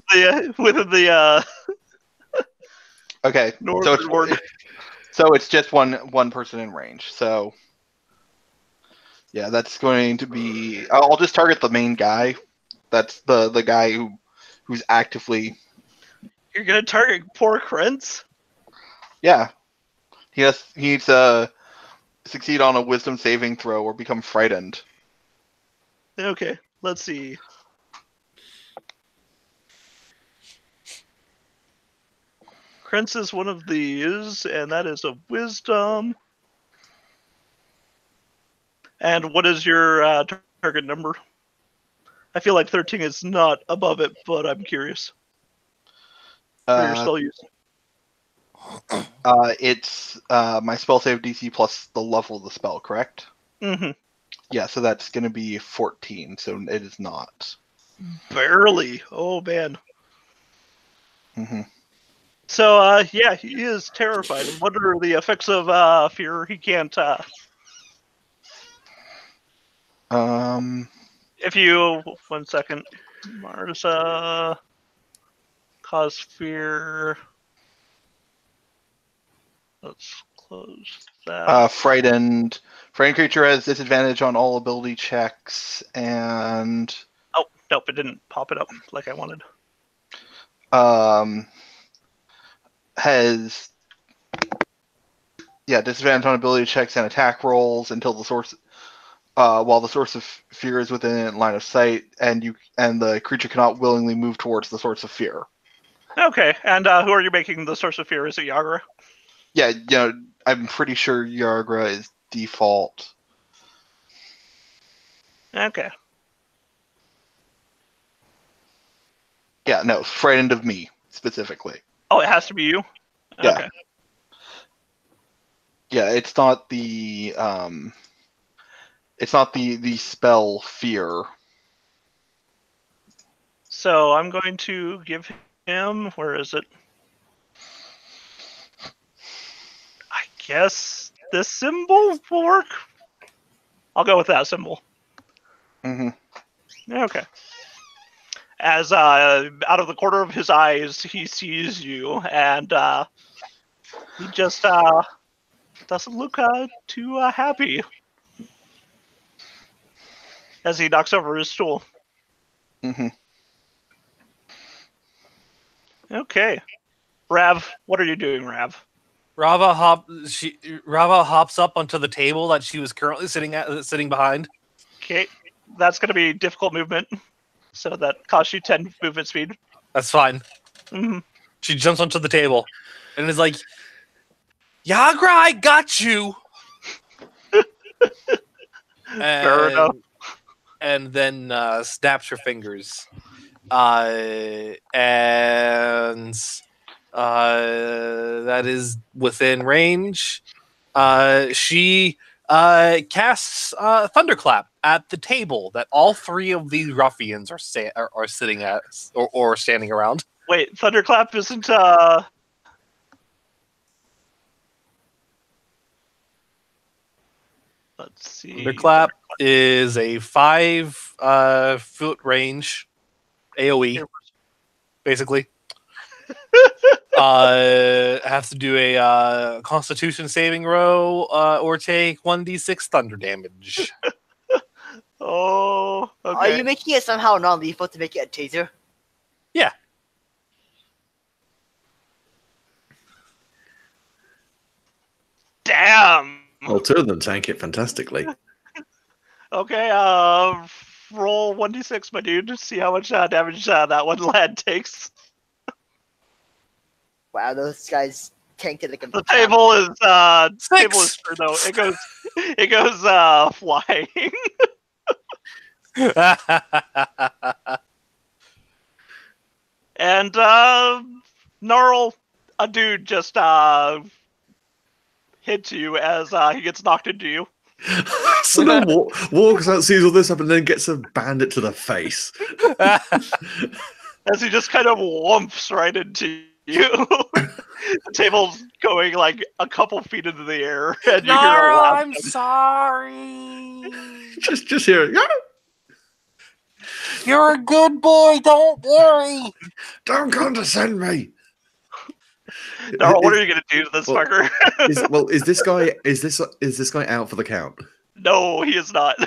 the Okay, northern ward. so it's just one person in range. So yeah, that's going to be. I'll just target the main guy. That's the guy who's actively. You're gonna target poor Krentz? Yeah, he needs to succeed on a wisdom saving throw or become frightened. Okay, let's see. Krentz is one of these, and that is a wisdom. And what is your target number? I feel like 13 is not above it, but I'm curious. For your spell use. It's my spell save DC plus the level of the spell, correct? Mm-hmm. Yeah, so that's going to be 14, so it is not. Barely. Oh, man. Mm-hmm. So, yeah, he is terrified. What are the effects of fear? He can't... If you... 1 second. Mars, cause fear... Let's close that. Frightened creature has disadvantage on all ability checks, and Oh, nope, it didn't pop it up like I wanted. Has disadvantage on ability checks and attack rolls until the source, while the source of fear is within line of sight, and the creature cannot willingly move towards the source of fear. Okay, and who are you making the source of fear? Is it Yagra? Yeah, I'm pretty sure Yargra is default. Okay. Yeah, no, frightened of me specifically. Oh, it has to be you? Yeah. Okay. Yeah, it's not the spell fear. So I'm going to give him, where is it? I guess this symbol will work? I'll go with that symbol. Mm-hmm. Okay. As out of the corner of his eyes, he sees you, and he just doesn't look too happy as he knocks over his stool. Mm-hmm. Okay. Rav, what are you doing, Rav? Rava hops up onto the table that she was currently sitting behind. Okay. That's going to be difficult movement, so that costs you 10 movement speed. That's fine. Mm-hmm. She jumps onto the table and is like, Yagra, I got you! Fair enough. And then snaps her fingers. And that is within range. She casts Thunderclap at the table that all three of these ruffians are sitting at or standing around. Wait, Thunderclap isn't let's see. Thunderclap is a 5-foot range AoE, basically. Have to do a Constitution saving row or take 1d6 thunder damage. Oh, okay. Are you making it somehow non-lethal to make it a taser? Yeah. Damn. Well, two of them tank it fantastically. Okay, roll 1d6, my dude. See how much damage that one lad takes. Wow, those guys tanked it like a... The table is Six. screwed though. It goes flying. And Gnarl, a dude just hits you as he gets knocked into you. So then walks out, sees all this up, and then gets a bandit to the face. As he just kind of whumps right into you. The table's going like a couple feet into the air, and you hear a Nara, laugh. I'm sorry. just hear it. You're a good boy. Don't worry. Don't condescend me. Darrell, what are you gonna do to this well, fucker? Is this guy out for the count? No, he is not.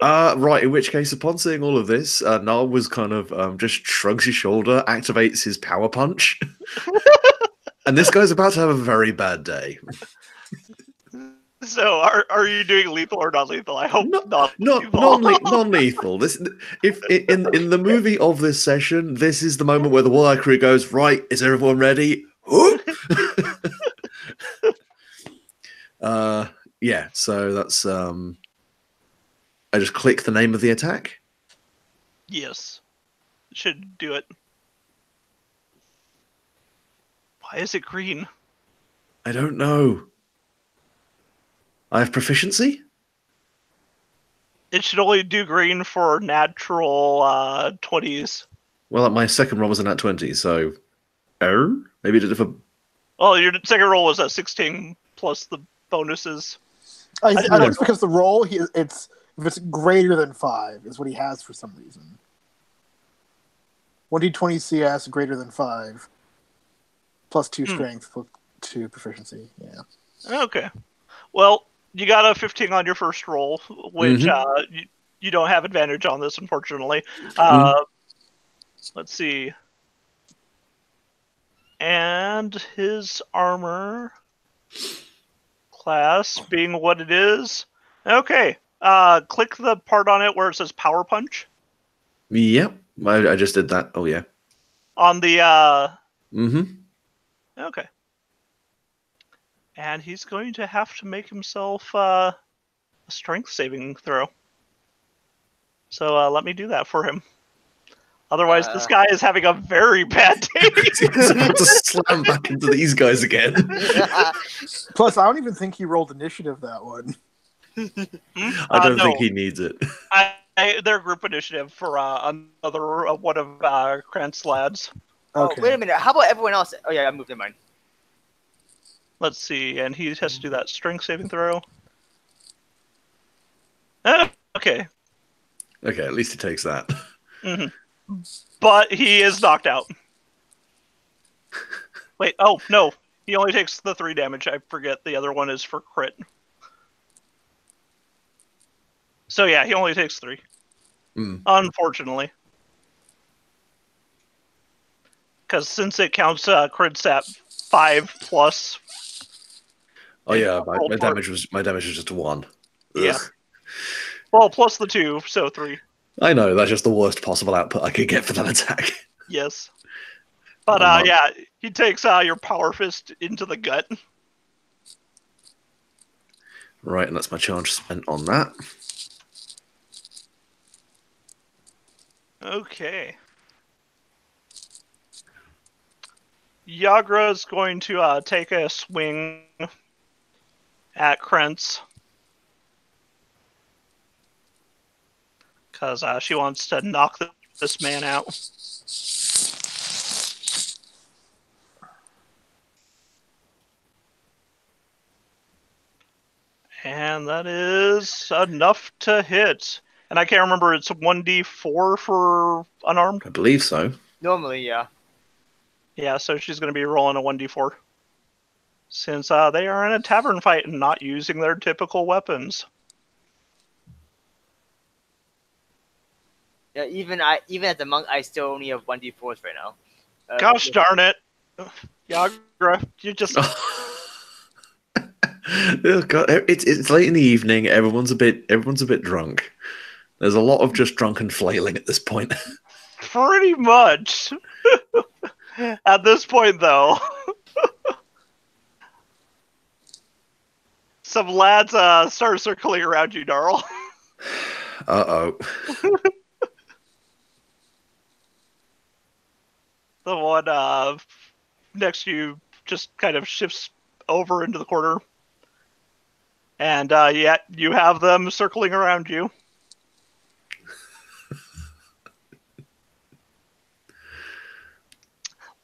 Right. In which case, upon seeing all of this, Niall was kind of just shrugs his shoulder, activates his power punch, and this guy's about to have a very bad day. So, are you doing lethal or non-lethal? I hope not. Non-lethal. This, if in the movie of this session, this is the moment where the Walleye crew goes, right, is everyone ready? Yeah. So that's I just click the name of the attack. Yes, should do it. Why is it green? I don't know. I have proficiency? It should only do green for natural 20s. Well, my second roll was a nat 20, so... Oh? Maybe it did it for... Oh, your second roll was a 16 plus the bonuses. I think it's because the roll, if it's greater than 5, is what he has for some reason. 1d20 CS greater than 5, plus 2 strength, plus 2 proficiency. Yeah. Okay. Well, you got a 15 on your first roll, which you don't have advantage on this, unfortunately. Let's see. And his armor class being what it is. Okay. Click the part on it where it says power punch. Yep. I just did that. Oh, yeah. On the... Okay. And he's going to have to make himself a strength saving throw. So let me do that for him. Otherwise, this guy is having a very bad day. He's about to slam back into these guys again. Plus, I don't even think he rolled initiative that one. I don't think he needs it. They're group initiative for another one of Krant's lads. Okay. Oh, wait a minute. How about everyone else? Oh, yeah, I moved in mine. Let's see, and he has to do that strength saving throw. Okay. Okay, at least he takes that. But he is knocked out. Wait, oh, no. He only takes the 3 damage. I forget the other one is for crit. So yeah, he only takes 3. Unfortunately. Because since it counts crits at 5 plus... Oh yeah, my damage was just a 1. Yeah. Well, plus the 2, so 3. I know, that's just the worst possible output I could get for that attack. Yes. But yeah, he takes your power fist into the gut. Right, and that's my charge spent on that. Okay. Yagra's going to take a swing at Krentz. Because she wants to knock this man out. And that is enough to hit. And I can't remember, it's 1d4 for unarmed? I believe so. Normally, yeah. Yeah, so she's going to be rolling a 1d4. Since they are in a tavern fight and not using their typical weapons. Yeah, even as a monk, I still only have 1d4s right now. Gosh darn it. Yagra, you just... Oh, God, it's late in the evening. Everyone's a bit drunk. There's a lot of just drunken flailing at this point. Pretty much. At this point, though, some lads start circling around you, Darl. Uh-oh. The one next to you just kind of shifts over into the corner. And yeah, you have them circling around you.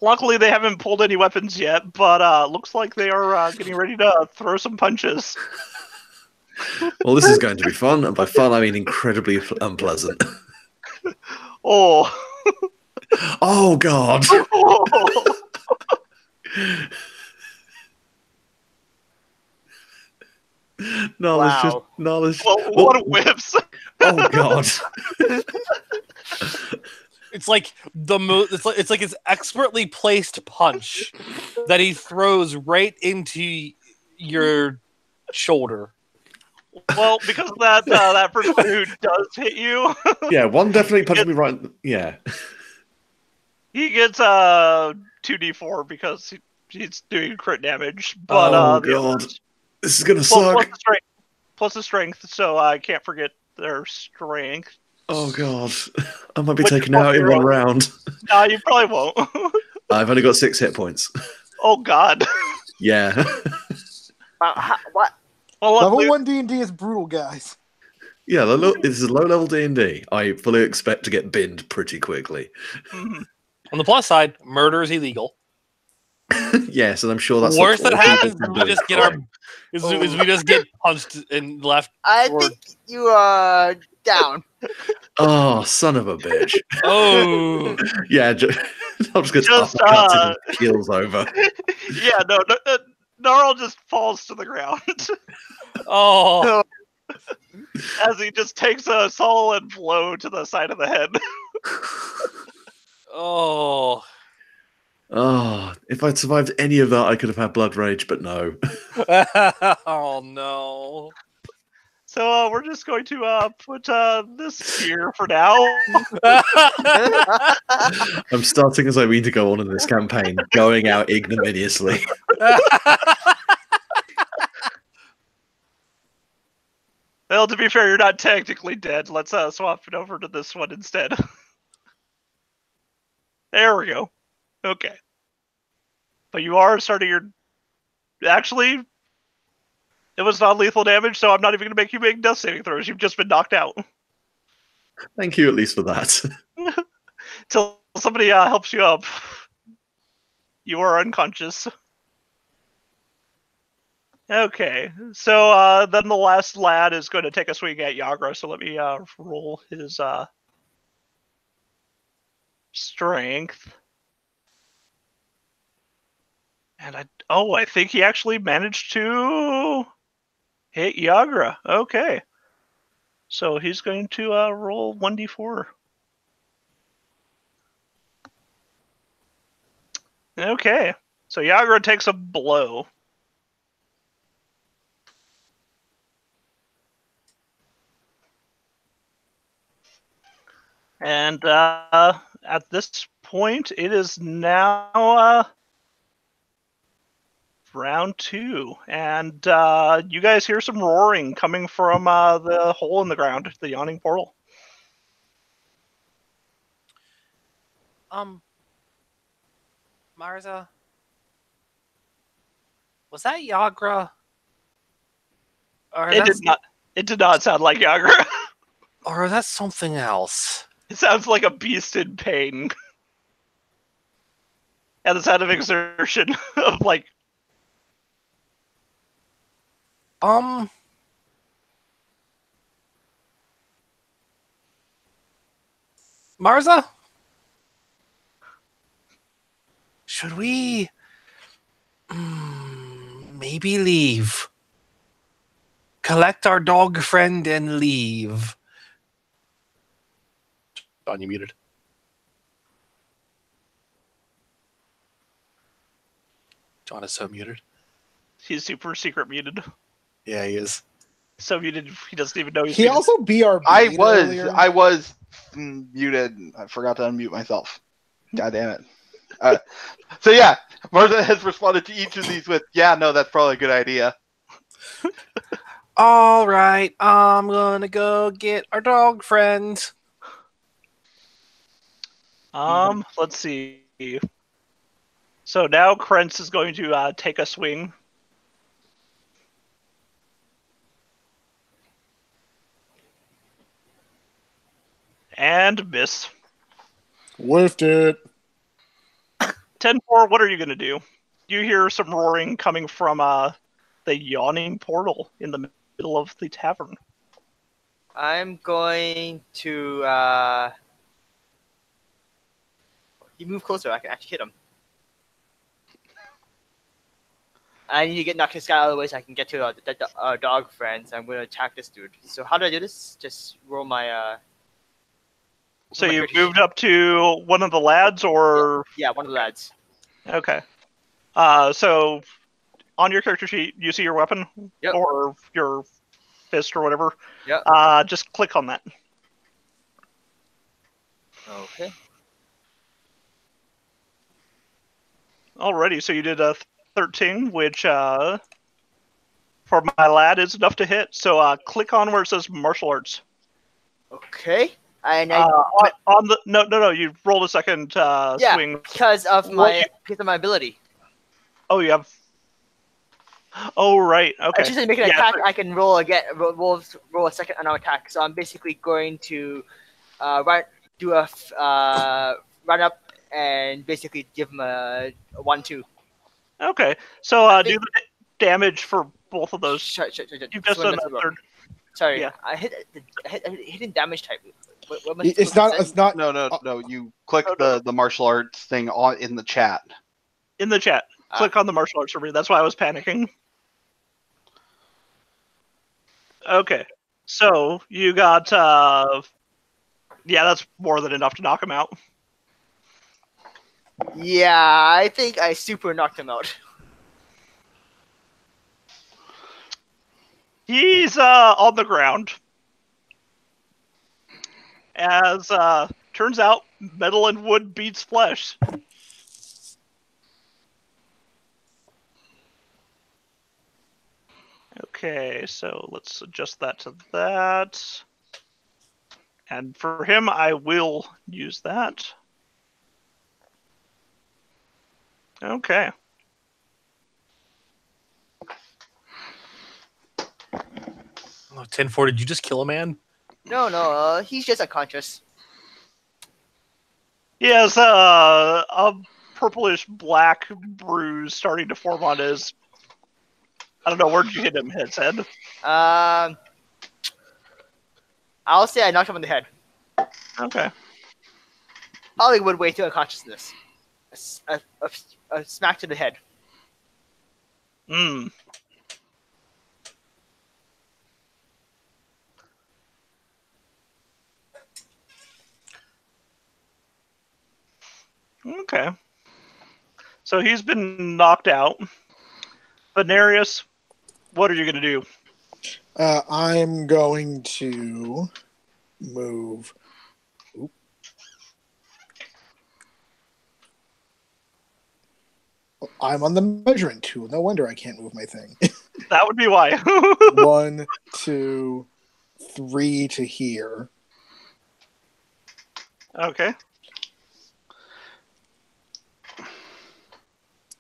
Luckily, they haven't pulled any weapons yet, but looks like they are getting ready to throw some punches. Well, this is going to be fun, and by fun I mean incredibly unpleasant. Oh. Oh God! Wow. Knowledge. Well, what whips? Oh God! It's like it's like his expertly placed punch that he throws right into your shoulder. Well, because of that first one who does hit you, Yeah, one definitely punched me right. Yeah. he gets 2d4 because he's doing crit damage. But Oh the God! others, This is gonna well, suck. plus the strength, so I can't forget their strength. Oh God! I might be Which is taken plus out in 0. one round. Nah, you probably won't. I've only got 6 hit points. Oh God. Yeah. What? Well, Level luckily, 1 D&D is brutal, guys. Yeah, this is low level D&D. I fully expect to get binned pretty quickly. mhm. On the plus side, murder is illegal. Yes, and I'm sure that's Worst that what happens is we just get we just get punched and left. I or- think you are down. Oh, son of a bitch! Oh, Yeah, I'll just get Just, uppercuts and keels over. Yeah, no, Gnarl just falls to the ground oh, as he just takes a solid blow to the side of the head. oh. Oh, if I'd survived any of that, I could have had blood rage, but no. Oh no. So we're just going to put this here for now. I'm starting as I mean to go on in this campaign, going out ignominiously. Well, to be fair, you're not technically dead. Let's swap it over to this one instead. There we go. Okay. But you are starting your... Actually, it was non-lethal damage, so I'm not even going to make you make death saving throws. You've just been knocked out. Thank you at least for that. Till somebody helps you up. You are unconscious. Okay, so then the last lad is going to take a swing at Yagra, so let me roll his strength. And I think he actually managed to hit Yagra. Okay. So he's going to roll 1d4. Okay. So Yagra takes a blow. And at this point, it is now round 2. And you guys hear some roaring coming from the hole in the ground, the yawning portal. Marza, was that Yagra? Or It did not sound like Yagra. Or is that something else? It sounds like a beast in pain. And the sound of exertion of like... Marza? Should we maybe leave? Collect our dog friend and leave. John, you muted. John is so muted. He's super secret muted. Yeah, he is. So muted, he doesn't even know he's He muted. also BRB I was muted. I forgot to unmute myself. God damn it. So yeah, Martha has responded to each of these with, yeah, no, that's probably a good idea. All right, I'm gonna go get our dog friend. Let's see. So now Krentz is going to take a swing. And miss. Whiffed it. 10-4, what are you going to do? You hear some roaring coming from the yawning portal in the middle of the tavern. I'm going to You move closer, I can actually hit him. I need to get knock this guy out of the way so I can get to the dog friends. I'm gonna attack this dude. So how do I do this? Just roll my So my you character moved sheet. up to one of the lads, or Yeah, one of the lads. okay. So on your character sheet, you see your weapon Yep. or your fist or whatever. Yep. Just click on that. Okay. Alrighty, so you did a 13, which for my lad is enough to hit. So click on where it says martial arts. Okay. And On the no, you rolled a second yeah, swing. because of my ability. Oh, you have. Oh, right. Okay. Just to make an attack, I can roll again. Roll a second another attack. So I'm basically going to run up and basically give him a 1-2. Okay. So do the damage for both of those. You've just done that third. Sorry, Yeah. I hit in damage type. What am I It's supposed to say? not. No. You click the martial arts thing on in the chat. In the chat. Click on the martial arts for me. That's why I was panicking. Okay. So you got yeah, that's more than enough to knock him out. Yeah, I think I super knocked him out. He's on the ground. As turns out, metal and wood beats flesh. Okay, so let's adjust that to that. And for him, I will use that. Okay. Oh, 10-4, did you just kill a man? No, he's just unconscious. He has a purplish black bruise starting to form on his. I don't know, where'd you hit him, his head? I'll say I knocked him on the head. Okay. Hollywood way to unconsciousness. A smack to the head. Hmm. Okay. So he's been knocked out. Venarius, what are you going to do? I'm going to move. Oop. I'm on the measuring tool. No wonder I can't move my thing. That would be why. 1, 2, 3 to here. Okay.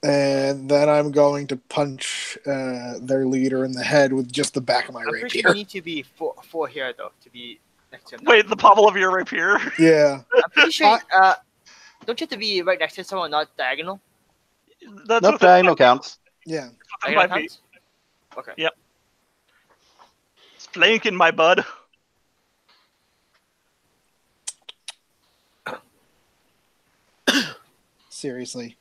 And then I'm going to punch their leader in the head with just the back of my I'm pretty rapier. sure you need to be four here though to be next to him. Wait, the pommel of your rapier? Yeah. I'm pretty sure. Don't you have to be right next to someone, not diagonal? That's Nope, within diagonal 5 feet. counts. Yeah. Within Diagonal 5 feet. counts? Okay. Yep. It's flanking, my bud. Seriously.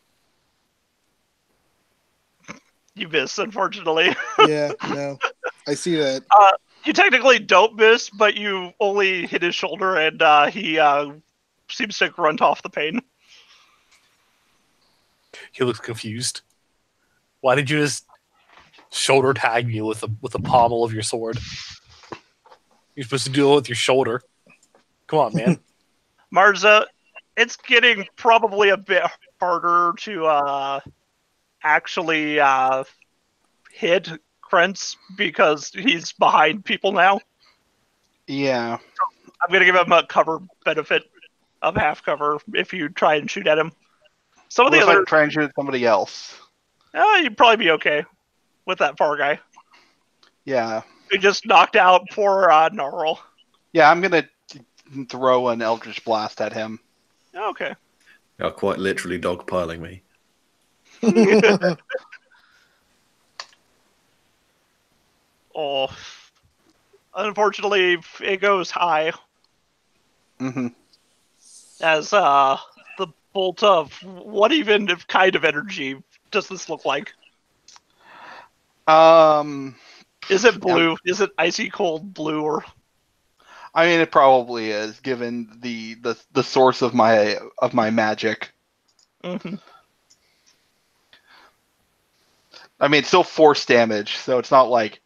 You miss, unfortunately. Yeah, no. I see that. You technically don't miss, but you only hit his shoulder, and he seems to grunt off the pain. He looks confused. Why did you just shoulder tag me with the pommel of your sword? You're supposed to do it with your shoulder. Come on, man. Marza, it's getting probably a bit harder to actually hit Krentz because he's behind people now. Yeah. I'm going to give him a cover benefit of half cover if you try and shoot at him. Some of What the if I other, try and shoot at somebody else? you'd probably be okay with that far guy. Yeah. We just knocked out poor Gnarl. Yeah, I'm gonna throw an Eldritch Blast at him. Okay. You're quite literally dogpiling me. Oh, unfortunately, it goes high Mm-hmm. as the bolt of what even kind of energy does this look like? Is it blue? Is it icy cold blue or? I mean, it probably is, given the source of my magic. Mm-hmm. I mean, it's still force damage, so it's not like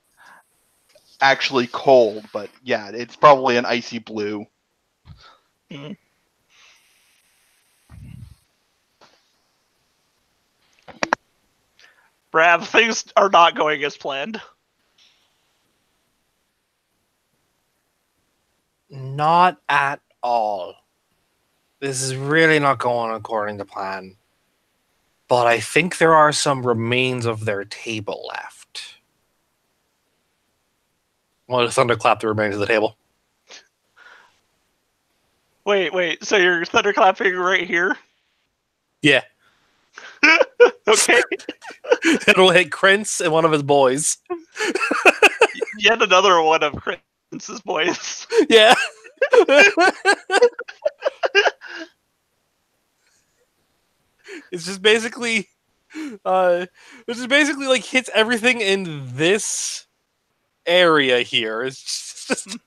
actually cold, but yeah, it's probably an icy blue. Mm-hmm. Brav, things are not going as planned. Not at all. This is really not going according to plan. But I think there are some remains of their table left. I want to thunderclap the remains of the table. Wait. So you're thunderclapping right here? Yeah. Okay. It'll hit Krentz and one of his boys. Yet another one of Prince's boys. Yeah. It's just basically like hits everything in this area here. It's just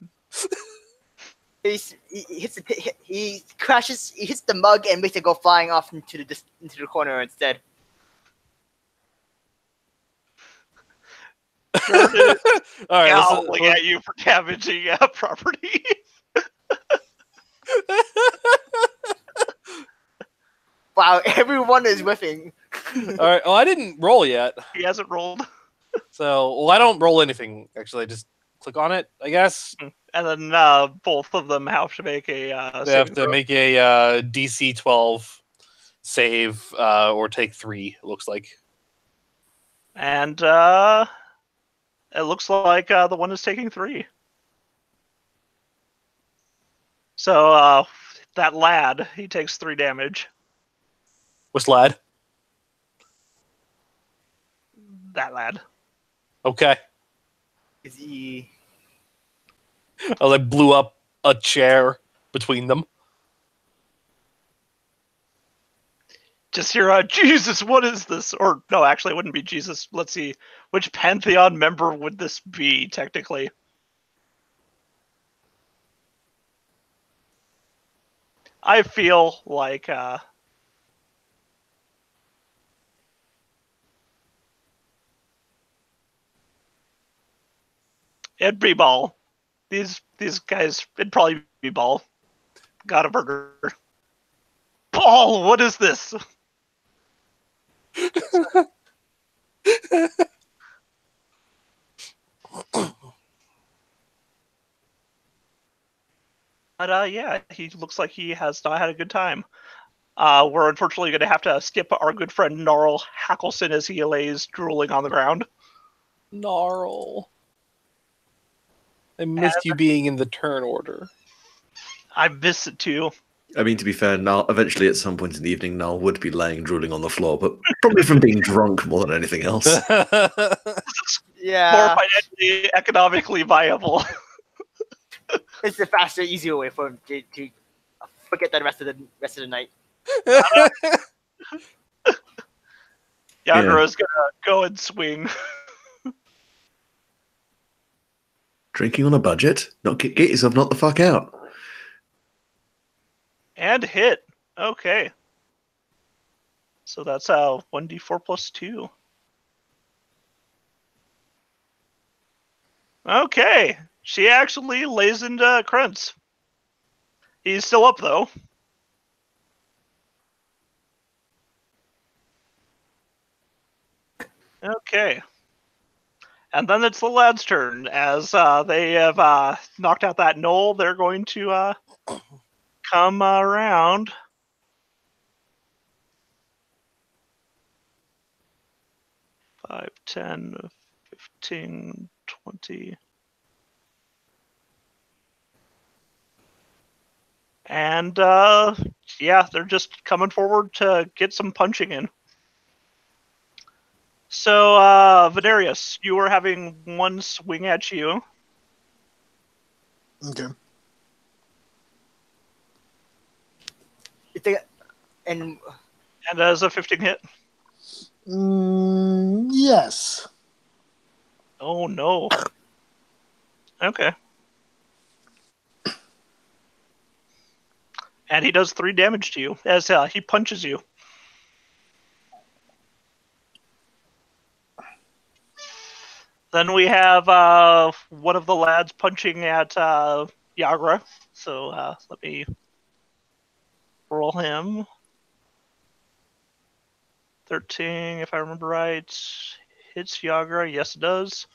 he crashes. He hits the mug and makes it go flying off into the corner instead. all right. Howling at you for damaging property. Wow, everyone is whiffing. All right. Oh, I didn't roll yet. He hasn't rolled. So, well, I don't roll anything. Actually, I just click on it, I guess. And then both of them have to make a. They have to make a DC 12 save or take 3. It looks like. And it looks like the one is taking 3. So that lad, he takes 3 damage. Which lad? That lad. Okay. Is he? I like blew up a chair between them. Just hear, Jesus, what is this? Or, no, actually, it wouldn't be Jesus. Let's see. Which Pantheon member would this be, technically? I feel like, it'd be Ball. These guys, it'd probably be Ball. God of Murder. Ball, what is this? But yeah, he looks like he has not had a good time. We're unfortunately going to have to skip our good friend Gnarl Hackelson as he lays drooling on the ground. Gnarl. I missed you being in the turn order. I miss it too. I mean, to be fair, Niall, eventually at some point in the evening, Niall would be laying drooling on the floor, but probably from being drunk more than anything else. Yeah. More financially, economically viable. It's the faster, easier way for him to forget the rest of the night. Yagura's gonna go and swing. Drinking on a budget? Get yourself knocked the fuck out. And hit. Okay. So that's 1d4 plus 2. Okay. She actually lays into Krentz. He's still up, though. Okay. And then it's the lad's turn. As they have knocked out that knoll, they're going to come around. Five, 10, 15, 20. And yeah, they're just coming forward to get some punching in. So, Venarius, you are having one swing at you. Okay. And And as a 15 hit. Yes. Oh no. Okay. And he does 3 damage to you as he punches you. Then we have one of the lads punching at Yagra. So let me roll him. 13, if I remember right. Hits Yagra. Yes, it does.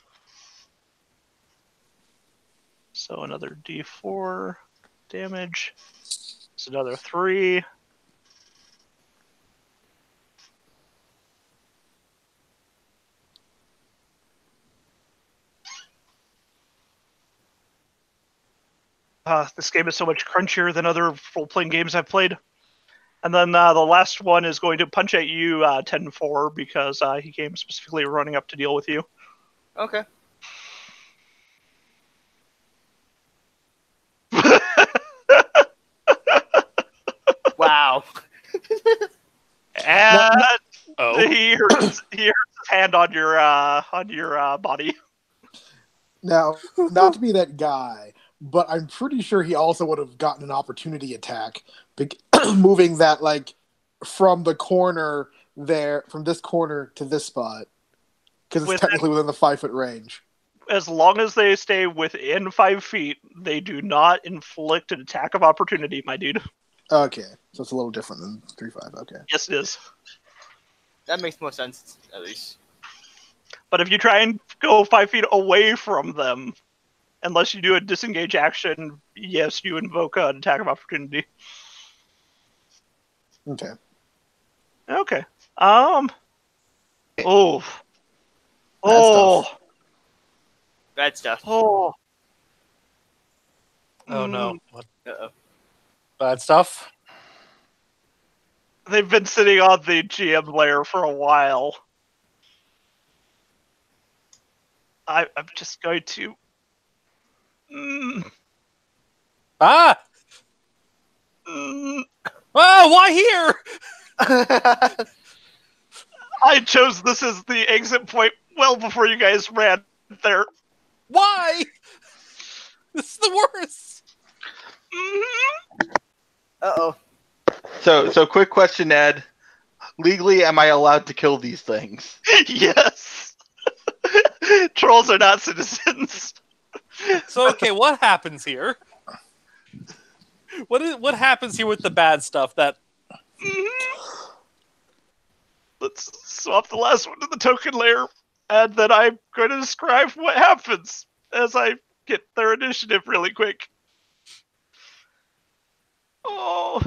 So another d4 damage. It's another 3. This game is so much crunchier than other role-playing games I've played. And then the last one is going to punch at you 10-4 because he came specifically running up to deal with you. okay. Wow. And Oh. he hurts his hand on your body. Now, not to be that guy, but I'm pretty sure he also would have gotten an opportunity attack, moving that like from the corner there, from this corner to this spot, because it's technically within the 5-foot range. As long as they stay within 5 feet, they do not inflict an attack of opportunity, my dude. Okay, so it's a little different than 3-5. Okay. Yes, it is. That makes more sense, at least. But if you try and go 5 feet away from them, unless you do a disengage action, yes, you invoke an attack of opportunity. Okay. Okay. Oh. Oh. Stuff. Bad stuff. Oh. Oh no. What? Uh-oh. Bad stuff? They've been sitting on the GM layer for a while. I'm just going to... Ah! Oh, why here? I chose this as the exit point well before you guys ran there. Why? This is the worst. Uh-oh. So quick question, Ed. Legally, am I allowed to kill these things? Yes. Trolls are not citizens. So okay, what happens here? What happens here with the bad stuff that Let's swap the last one to the token layer, and then I'm going to describe what happens as I get their initiative really quick. Oh.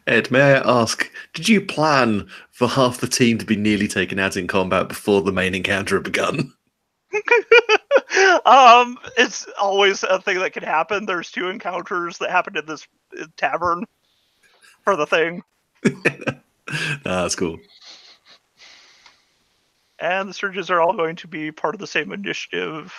Ed, may I ask, did you plan for half the team to be nearly taken out in combat before the main encounter had begun? It's always a thing that can happen. There's 2 encounters that happened in this tavern for the thing. That's cool. And the surges are all going to be part of the same initiative.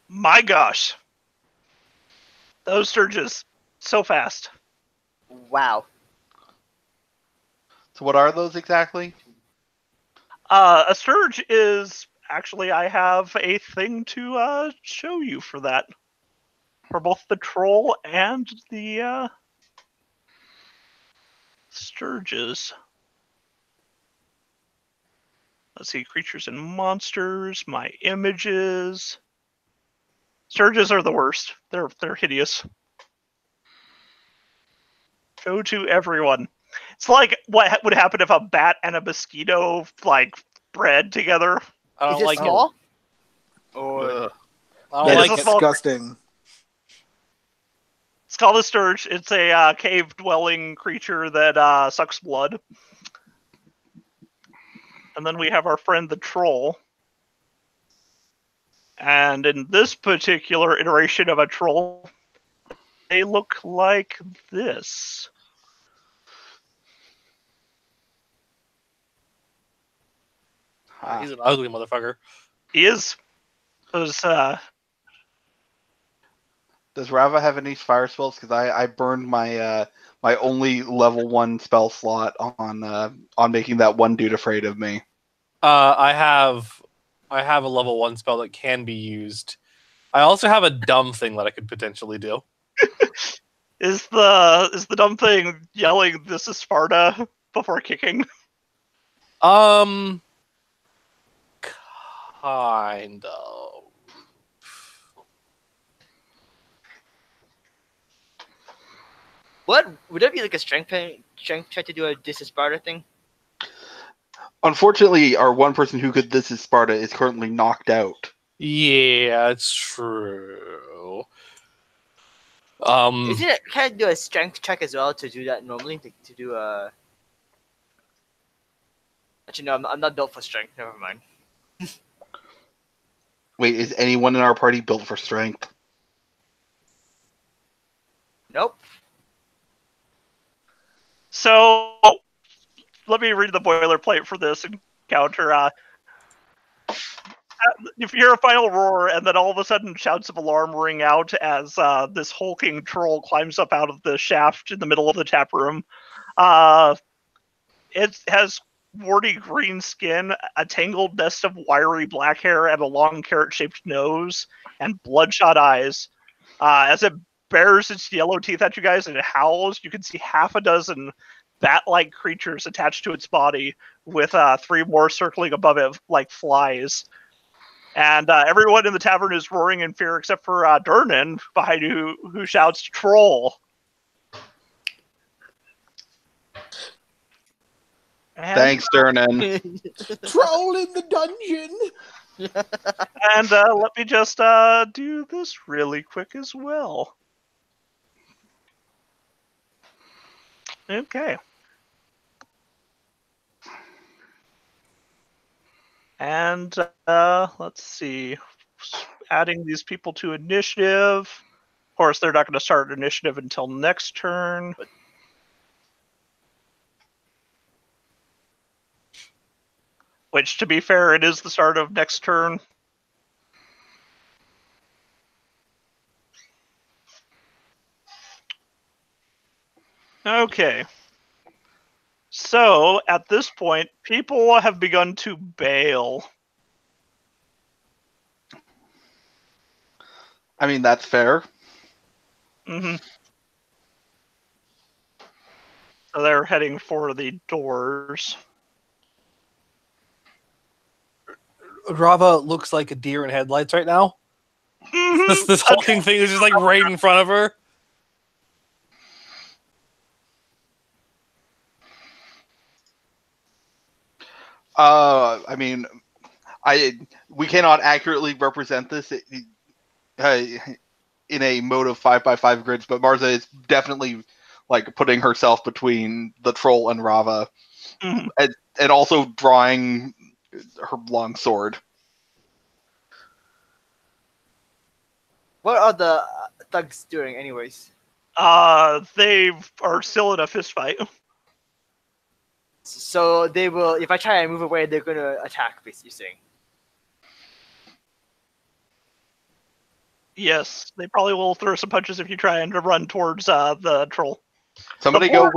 My gosh. Those surges, so fast. Wow. So what are those exactly? A surge is... Actually, I have a thing to show you for that. For both the troll and the sturges. Let's see, creatures and monsters, my images. Sturges are the worst. They're hideous. Show to everyone. It's like what would happen if a bat and a mosquito like bred together. I don't Is it like small? Or Ugh. I That don't is like a it. small- disgusting. It's called a sturge. It's a cave-dwelling creature that sucks blood. And then we have our friend the troll. And in this particular iteration of a troll, they look like this. He's an ugly motherfucker. He is. Those, Does Rava have any fire spells? Because I burned my my only level 1 spell slot on making that one dude afraid of me. I have a level 1 spell that can be used. I also have a dumb thing that I could potentially do. is the dumb thing yelling, "This is Sparta," before kicking? Kind of. What would that be like a strength check to do a This is Sparta thing? Unfortunately, our one person who could this is Sparta is currently knocked out. Yeah, it's true. Isn't it kind of do a strength check as well to do that normally? To do a. Actually, no, I'm not built for strength. Never mind. Wait, is anyone in our party built for strength? Nope. So let me read the boilerplate for this encounter. If you're a final roar, and then all of a sudden shouts of alarm ring out as this hulking troll climbs up out of the shaft in the middle of the tap room. It has warty green skin, a tangled nest of wiry black hair, and a long carrot-shaped nose, and bloodshot eyes. As it bares its yellow teeth at you guys and it howls, you can see half a dozen bat-like creatures attached to its body, with 3 more circling above it like flies. And everyone in the tavern is roaring in fear except for Durnan behind you, who shouts, "Troll!" And, Thanks, Durnan. Troll in the dungeon. And let me just do this really quick as well. Okay. And let's see. Adding these people to initiative. Of course, they're not going to start initiative until next turn. Which, to be fair, it is the start of next turn. Okay. So, at this point, people have begun to bail. I mean, that's fair. Mm-hmm. So they're heading for the doors. Rava looks like a deer in headlights right now. Mm-hmm. This hulking thing is just like right in front of her. I mean, we cannot accurately represent this in a mode of 5x5 grids, but Marza is definitely like putting herself between the troll and Rava, Mhm. and also drawing her long sword. What are the thugs doing, anyways? They are still in a fist fight. So they will. If I try and move away, they're gonna attack. Basically, saying. Yes, they probably will throw some punches if you try and run towards the troll. Somebody The go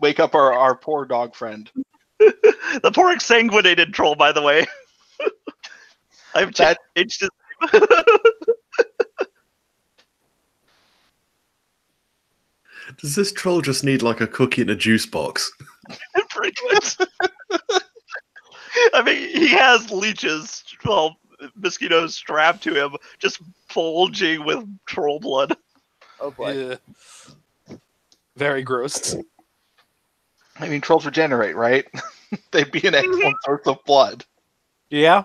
wake up our poor dog friend. The poor exsanguinated troll, by the way. I've changed his name. Does this troll just need like a cookie in a juice box? Pretty much. I mean, he has leeches, well, mosquitoes strapped to him, just bulging with troll blood. Oh boy. Yeah. Very gross. I mean, trolls regenerate, right? They'd be an excellent source of blood. Yeah.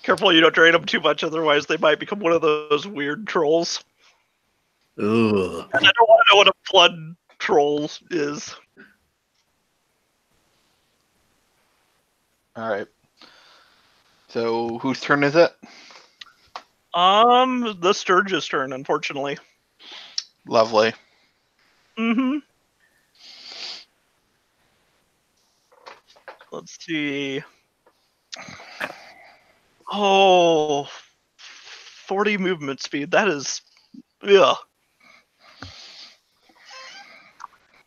Careful you don't drain them too much, otherwise they might become one of those weird trolls. Ugh. And I don't want to know what a blood troll is. All right. So whose turn is it? The Sturge's turn, unfortunately. Lovely. Mm-hmm. Let's see. Oh, 40 movement speed. That is, yeah.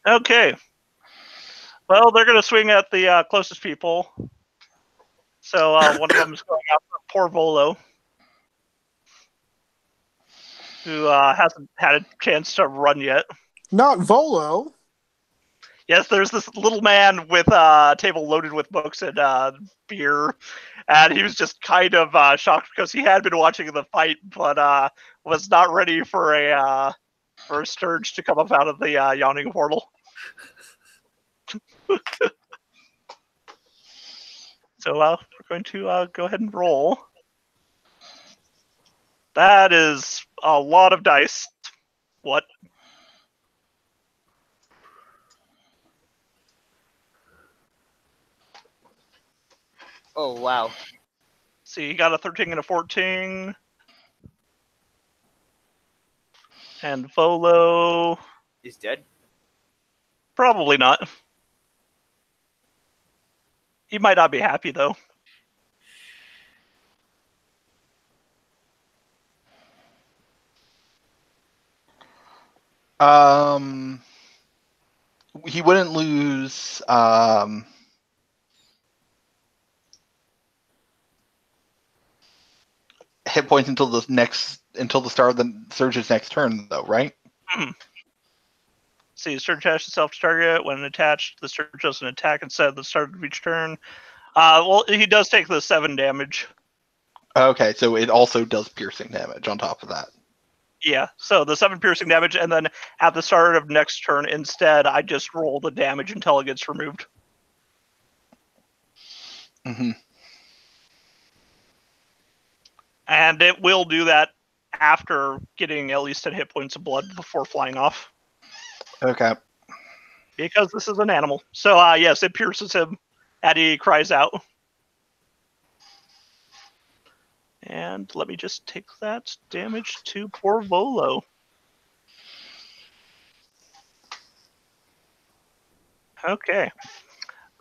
Okay. Well, they're going to swing at the closest people. So one of them is going after poor Volo, who hasn't had a chance to run yet. Not Volo. Yes, there's this little man with a table loaded with books and beer, and he was just kind of shocked because he had been watching the fight, but was not ready for a Sturge to come up out of the yawning portal. So we're going to go ahead and roll. That is a lot of dice. What? Oh wow. See, you got a 13 and a 14. And Volo, He's dead. probably not. He might not be happy, though. He wouldn't lose hit points until the start of the Surge's next turn, though, right? See, Surge attaches itself to target. When attached, the Surge does an attack instead of the start of each turn. Well, he does take the 7 damage. Okay, so it also does piercing damage on top of that. Yeah, so the 7 piercing damage, and then at the start of next turn, instead, I just roll the damage until it gets removed. Mm-hmm. And it will do that after getting at least 10 hit points of blood before flying off. Okay. Because this is an animal. So, yes, it pierces him, and he cries out. And let me just take that damage to poor Volo. Okay.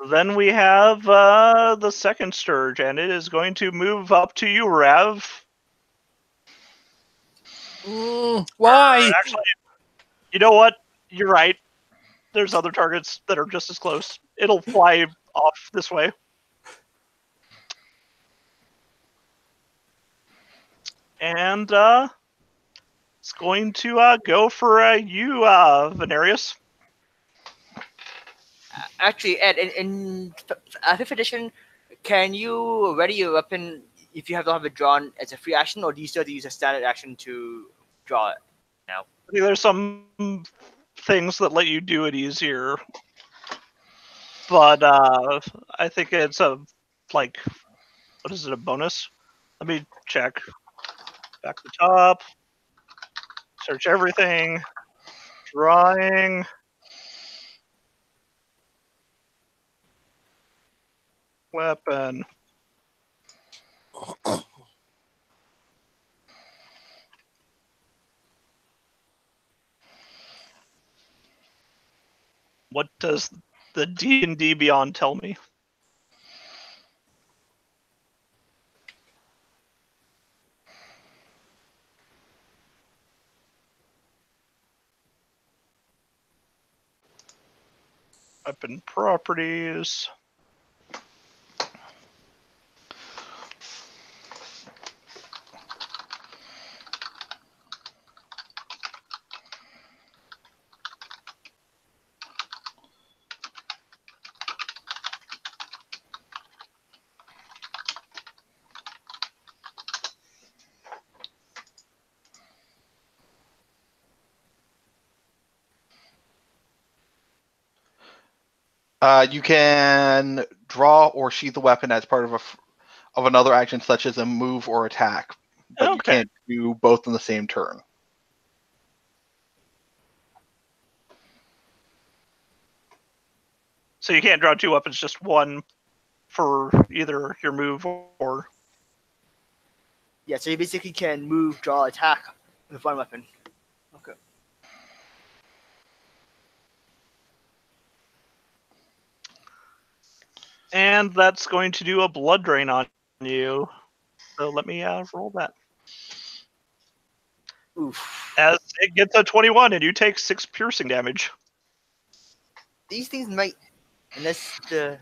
Then we have the second Sturge, and it is going to move up to you, Rav. Why? Actually, you know what? You're right. There's other targets that are just as close. It'll fly off this way. And it's going to go for you, Venarius. Actually, Ed, in 5th edition, can you ready your weapon if you don't have it drawn as a free action, or do you still have to use a standard action to draw it? I think there's some things that let you do it easier, but I think it's a what is it, a bonus? Let me check. Back to the top. Search everything. Drawing. Weapon. What does the D&D Beyond tell me? Weapon properties. You can draw or sheath the weapon as part of another action, such as a move or attack, but you can't do both in the same turn. So you can't draw 2 weapons, just one for either your move or... Yeah, so you basically can move, draw, attack with one weapon. Okay. And that's going to do a blood drain on you. So let me roll that. Oof. As it gets a 21, and you take 6 piercing damage. These things might, unless the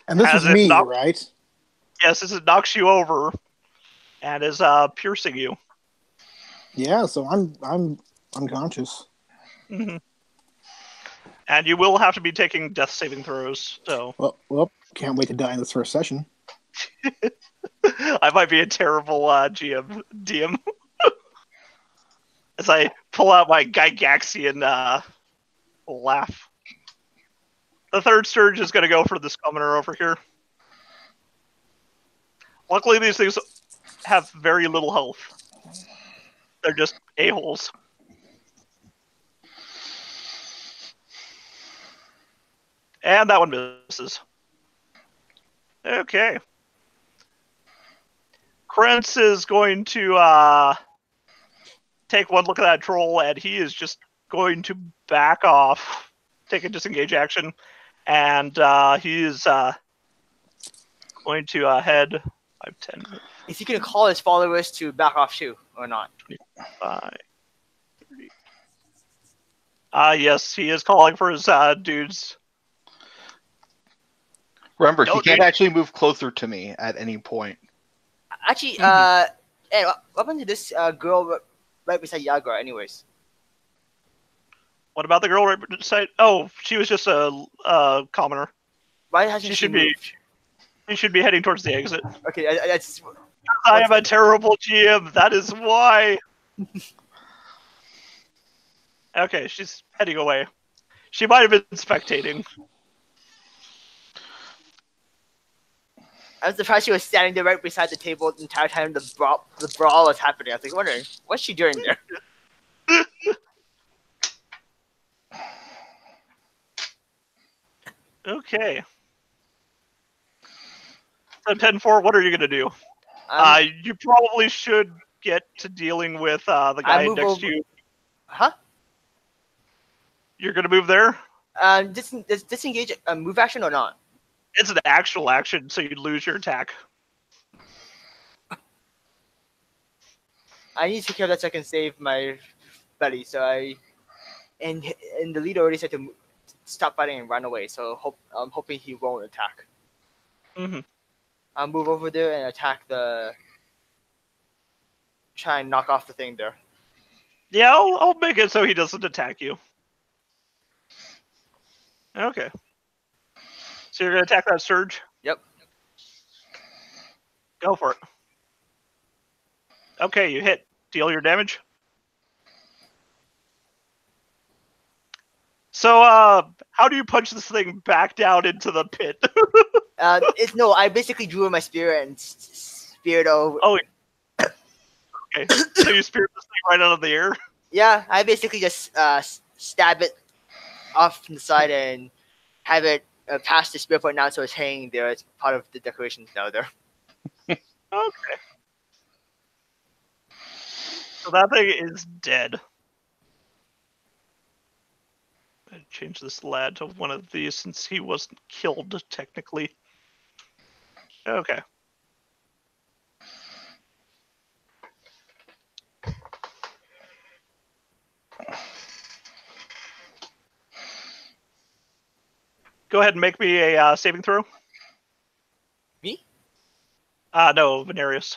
And this As is it me, knock- right? Yes, as it knocks you over and is piercing you. Yeah, so I'm unconscious. Mm-hmm. And you will have to be taking death saving throws. So Well, can't wait to die in this first session. I might be a terrible DM. As I pull out my Gygaxian laugh. The third surge is going to go for this commoner over here. Luckily, these things have very little health. They're just a-holes. And that one misses. Okay. Krentz is going to take one look at that troll, and he is just going to back off, take a disengage action, and he is going to head 5, 10, is he gonna call his followers to back off too, or not? 5, 30. Yes, he is calling for his dudes. Remember, No, he can't dude. actually move closer to me at any point. Actually, hey, what happened to this girl right beside Yagar? Anyways, What about the girl right beside? Oh, she was just a commoner. why hasn't She she should be- moved? He should be heading towards the exit. Okay, that's I am a terrible GM. That is why. Okay, she's heading away. She might have been spectating. I was surprised she was standing there right beside the table the entire time the brawl was happening. I was like, wondering what's she doing there. Okay. So 10-4, what are you going to do? You probably should get to dealing with the guy move next over- to you. Huh? You're going to move there? Disengage a move action or not? It's an actual action, so you'd lose your attack. I need to take care of that so I can save my buddy. So and the leader already said to stop fighting and run away. So I'm hoping he won't attack. Mm-hmm. I'll move over there and attack try and knock off the thing there. Yeah, I'll make it so he doesn't attack you. Okay. So you're going to attack that surge? Yep. Go for it. Okay, you hit. Deal your damage. So, how do you punch this thing back down into the pit? I basically drew my spear and speared over. Oh, okay. So you speared this thing right out of the air? Yeah, I basically just stab it off from the side and have it pass the spear point now, so it's hanging there. It's part of the decorations now there. Okay. So that thing is dead. I change this lad to one of these since he wasn't killed technically. Okay. Go ahead and make me a saving throw. Me? No, Venarius.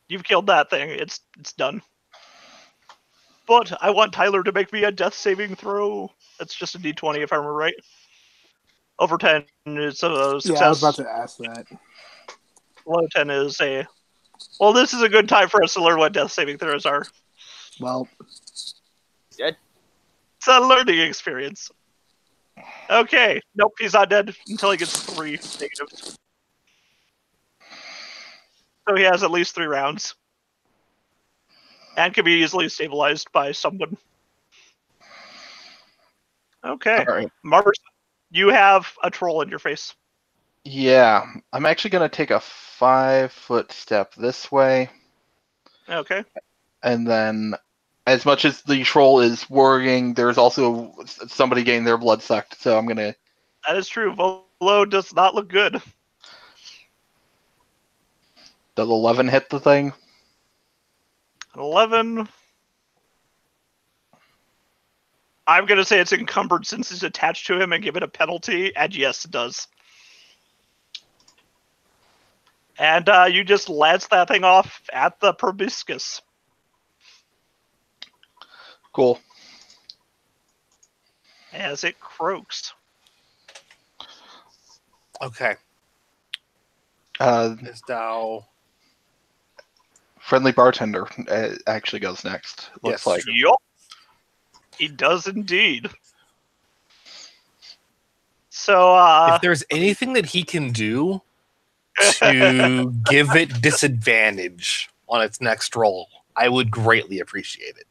You've killed that thing. It's done. But I want Tyler to make me a death saving throw. That's just a d20 if I remember right. Over 10 is a success. Yeah, I was about to ask that. Below 10 is a... Well, this is a good time for us to learn what death saving throws are. Well, Dead. It's a learning experience. Okay. Nope, he's not dead until he gets 3 negatives. So he has at least 3 rounds. And can be easily stabilized by someone. Okay. All right. Mars, you have a troll in your face. Yeah, I'm actually going to take a 5-foot step this way. Okay. And then, as much as the troll is worrying, there's also somebody getting their blood sucked. So I'm going to That is true. Volo does not look good. Does 11 hit the thing? 11. I'm going to say it's encumbered since it's attached to him and give it a penalty, and yes, it does. And you just lance that thing off at the proboscis. Cool. As it croaks. Okay. Uh, It's now. friendly bartender actually goes next. Looks Yes. like. Yup. He does indeed. So, If there's anything that he can do to give it disadvantage on its next roll, I would greatly appreciate it.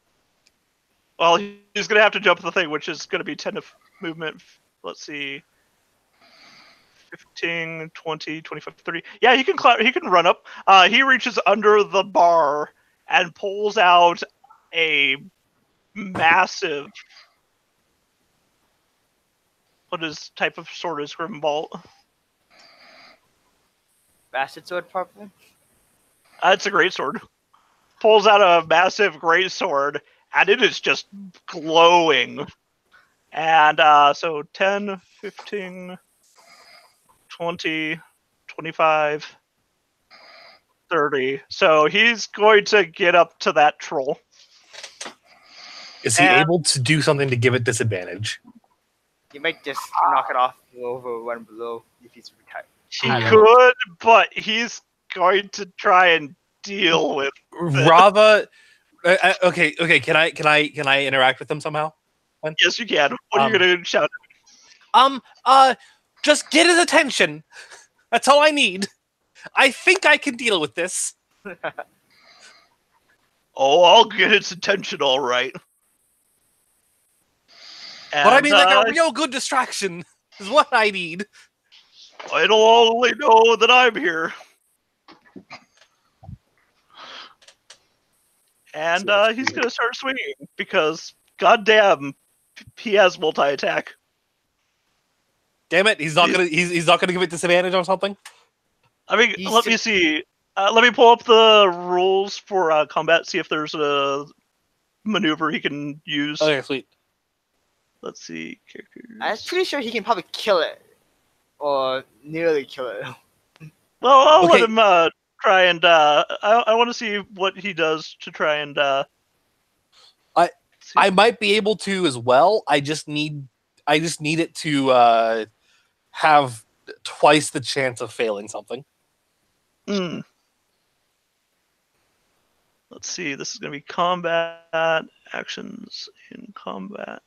well, he's going to have to jump the thing, which is going to be 10 of movement. Let's see. 15, 20, 25, 30. Yeah, he can run up. He reaches under the bar and pulls out a massive. What is type of sword is Grimbolt? Bastard sword, probably. It's a great sword. Pulls out a massive great sword, and it is just glowing. And so 10, 15, 20, 25, 30. So he's going to get up to that troll. Is he And- able to do something to give it disadvantage? You might just knock it off over one below if he's retired. He I don't could, but he's going to try and deal with. Rava, okay. Can I interact with him somehow? Yes, you can. What are you going to shout? Just get his attention. That's all I need. I think I can deal with this. Oh, I'll get its attention, all right. But I And, mean, like a real good distraction is what I need. it'll only know that I'm here. And he's going to start swinging because, goddamn, he has multi-attack. Damn it, he's not gonna give it disadvantage on something. I mean, He's let me see. Let me pull up the rules for combat. See if there's a maneuver he can use. Okay, sweet. Let's see. Characters. I'm pretty sure he can probably kill it. Or nearly kill it. Well, I'll let Okay. him try and. I want to see what he does to try and. See. I might be able to as well. I just need it to have twice the chance of failing something. Mm. Let's see. This is going to be combat actions in combat.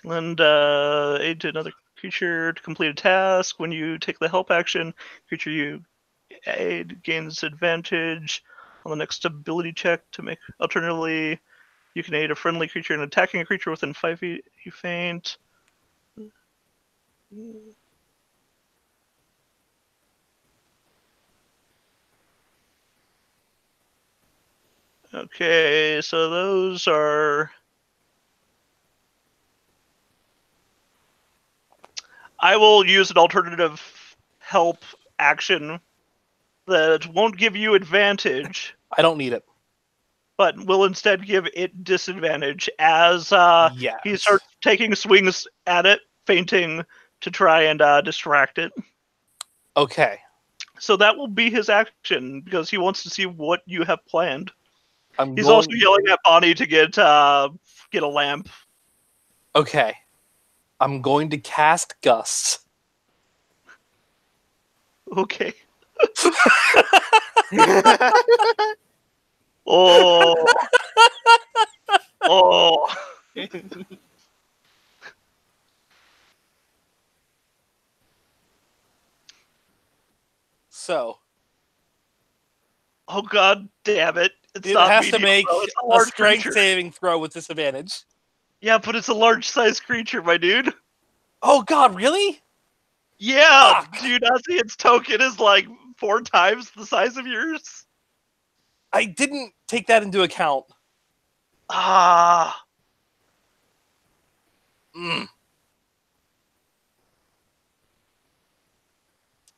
Lend aid to another creature to complete a task. When you take the help action, creature you aid gains advantage on the next ability check to make. Alternatively, you can aid a friendly creature in attacking a creature within 5 feet. You faint. Okay, so those are. I will use an alternative help action that won't give you advantage, I don't need it. but will instead give it disadvantage as Yes. he starts taking swings at it, feinting to try and distract it. Okay. So that will be his action because he wants to see what you have planned. I'm He's going... also yelling at Bonnie to get a lamp. Okay. I'm going to cast Gust. Okay. Oh. Oh. So Oh god damn it. It's it not has to medium, make though. It's a a large strength creature. saving throw with disadvantage. Yeah, but it's a large sized creature, my dude. Oh god, really? Yeah, Fuck. do you not see its token is like 4 times the size of yours? I didn't take that into account. Ah.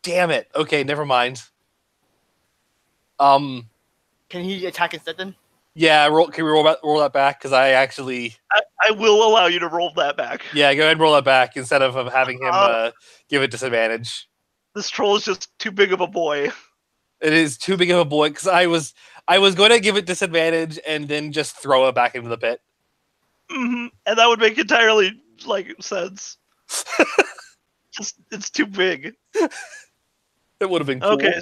Damn it. Okay, never mind. Can he attack instead then? Yeah, can we roll that back? Because I actually... I will allow you to roll that back. Yeah, go ahead and roll that back instead of having him give it disadvantage. This troll is just too big of a boy. It is too big of a boy, because I was going to give it disadvantage and then just throw it back into the pit. Mm-hmm. And that would make entirely sense. Just it's too big. It would have been cool. Okay.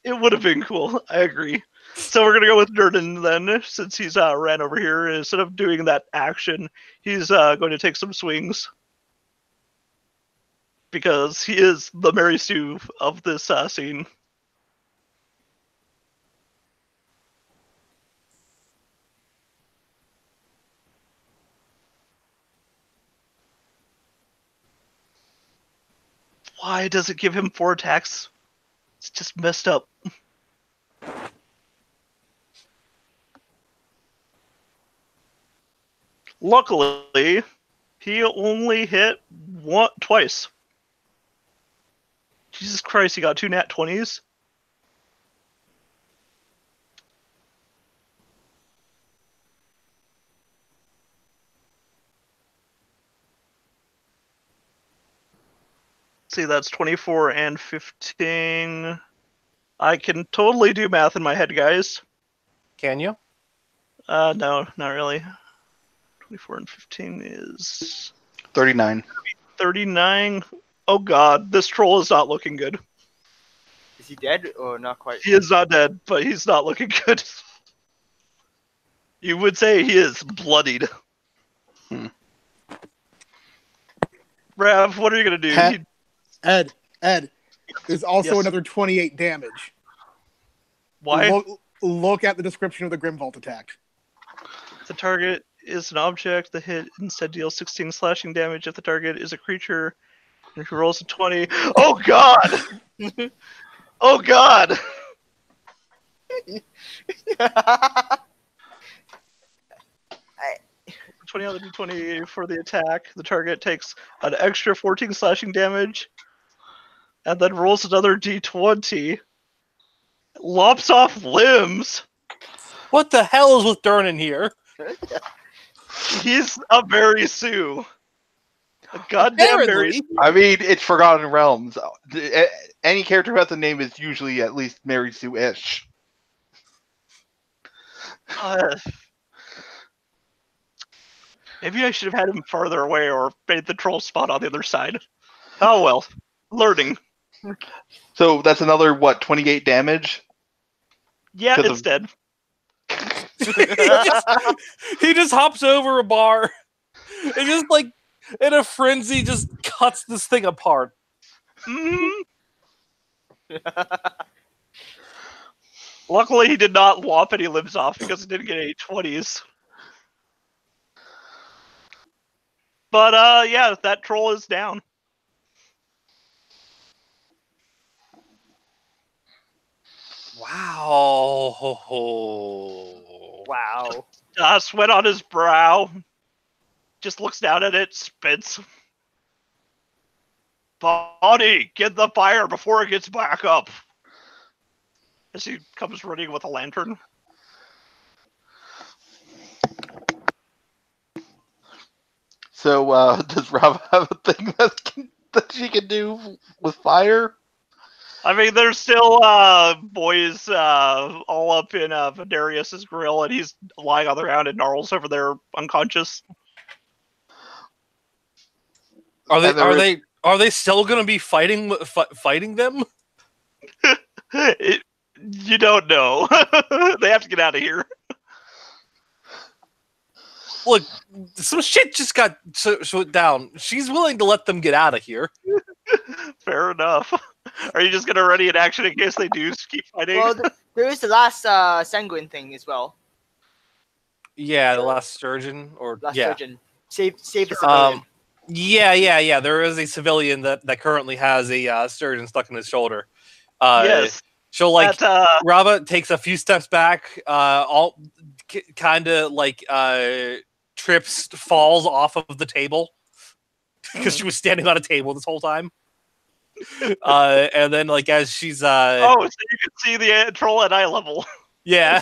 It would have been cool. I agree. So we're gonna go with Durden then, since he's ran over here. Instead of doing that action, he's going to take some swings because he is the Mary Sue of this scene. Why does it give him 4 attacks? It's just messed up. Luckily, he only hit twice. Jesus Christ, he got 2 nat 20s. See, that's 24 and 15. I can totally do math in my head, guys. Can you? No, not really. 24 and 15 is 39. 39. Oh god, this troll is not looking good. Is he dead or not quite? He is not dead, but he's not looking good. You would say he is bloodied. Rav, what are you going to do? Ed, there's also Yes. another 28 damage. Why? Look at the description of the Grimvault attack. The target is an object. The hit instead deals 16 slashing damage if the target is a creature. And if he rolls a 20... Oh god! Oh god! 20 on the d20 for the attack. The target takes an extra 14 slashing damage, and then rolls another d20. Lops off limbs. What the hell is with Durnan here? He's a Mary Sue. A goddamn Mary Apparently. Sue. I mean, it's Forgotten Realms. Any character who has a name is usually at least Mary Sue-ish. Maybe I should have had him farther away or made the troll spot on the other side. Oh well. Learning. So that's another, 28 damage? Yeah, 'Cause it's of- dead. He just hops over a bar and just in a frenzy just cuts this thing apart. Mm-hmm. Luckily, he did not lop any limbs off because he didn't get any 20s. But, yeah, that troll is down. Wow. Wow. Sweat on his brow. Just looks down at it, spits. Bonnie, get the fire before it gets back up. As he comes running with a lantern. So, does Rob have a thing that she can do with fire? I mean, there's still boys all up in Venarius's grill, and he's lying on the ground, and Gnarls over there unconscious. Are they still going to be fighting them? You don't know. They have to get out of here. Look, some shit just got shut down. She's willing to let them get out of here. Fair enough. Are you just gonna ready in action in case they do keep fighting? Well, there is the last sanguine thing as well. Yeah, the last sturgeon, Surgeon. Save the civilian. Yeah. There is a civilian that currently has a sturgeon stuck in his shoulder. Yes. She'll like That, Rava takes a few steps back, all kind of like trips, falls off of the table because she was standing on a table this whole time. And then like as she's oh, so you can see the troll at eye level. yeah.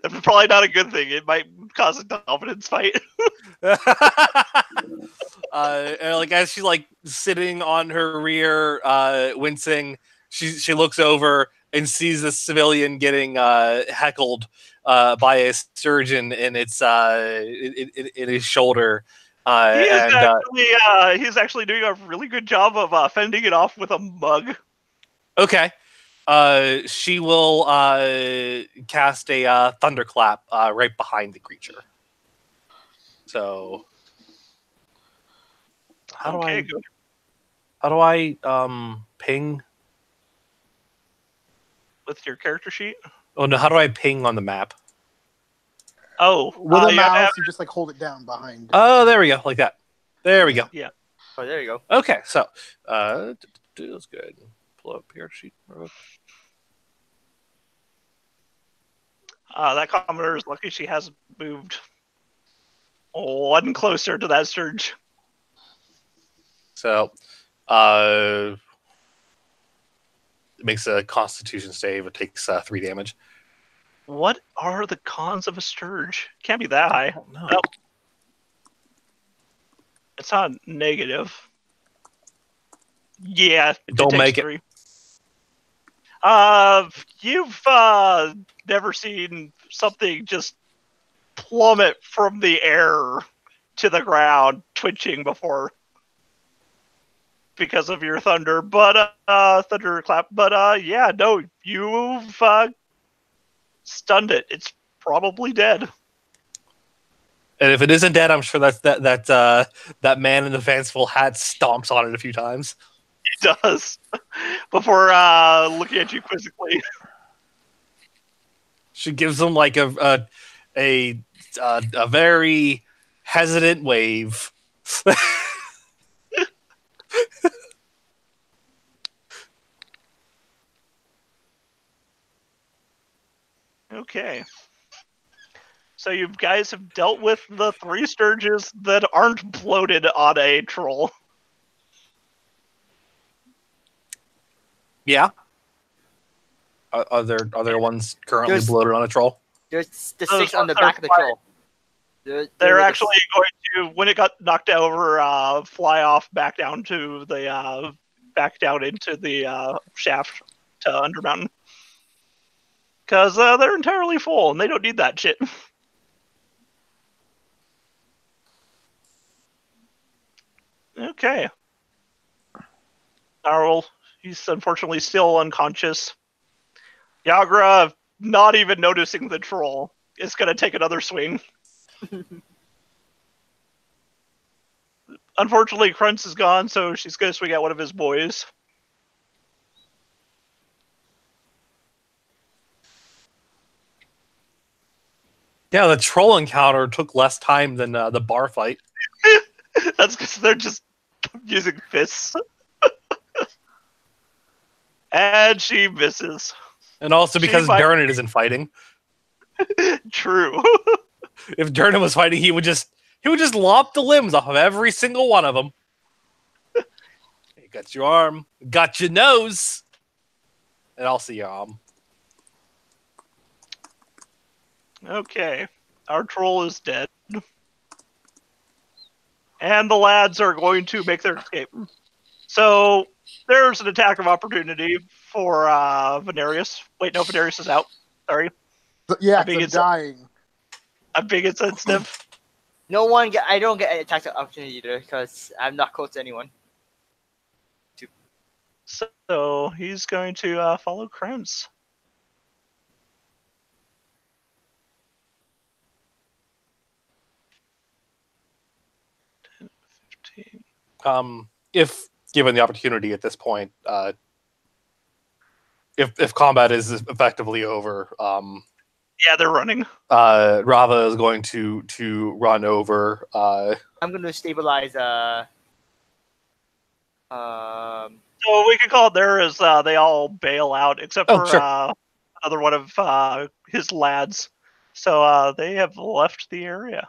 That's probably not a good thing. It might cause a dominance fight. And like as she's like sitting on her rear, wincing, she looks over and sees the civilian getting heckled by a surgeon in its in his shoulder. He's actually doing a really good job of fending it off with a mug. Okay. She will cast a thunderclap right behind the creature. So how do I ping with your character sheet? Oh no, how do I ping on the map? Oh, with a mouse, you just like hold it down behind. Oh, there we go, like that. There we go. Yeah. Oh, there you go. Okay, so let's go ahead and pull up your sheet. That commoner is lucky she hasn't moved one closer to that surge. So, it makes a Constitution save. It takes 3 damage. What are the cons of a scourge? Can't be that high. No. Nope. It's not negative. Yeah, Don't make it. 3. You've never seen something just plummet from the air to the ground, twitching before because of your thunder, but thunderclap. But yeah, no, you've stunned it. It's probably dead. And if it isn't dead, I'm sure that man in the fanciful hat stomps on it a few times. He does before looking at you quizzically. She gives him like a very hesitant wave. Okay. So you guys have dealt with the 3 sturges that aren't bloated on a troll. Yeah. Are there ones currently There's- bloated on a troll? There's the Those 6 on the ones back are of the troll. They're actually going to, when it got knocked over, fly off back down to the back down into the shaft to Undermountain. Because they're entirely full and they don't need that shit. Okay. Arl, he's unfortunately still unconscious. Yagra, not even noticing the troll, is going to take another swing. Unfortunately, Krunz is gone, so she's going to swing at one of his boys. Yeah, the troll encounter took less time than the bar fight. That's because they're just using fists. And she misses. And also because might- Dernan isn't fighting. True. If Dernan was fighting, he would just lop the limbs off of every single one of them. You got your arm, got your nose, and also your arm. Okay. Our troll is dead. And the lads are going to make their escape. So there's an attack of opportunity for Venarius. Wait, no, Venarius is out. Sorry. Yeah, I think I'm it's dying. I'm being insensitive. I don't get an attack of opportunity either because I'm not close to anyone. So he's going to follow Krantz. If given the opportunity at this point, if combat is effectively over, Yeah, they're running. Rava is going to run over. I'm going to stabilize. So we can call it there as they all bail out, except Oh, for sure. another one of his lads. So they have left the area.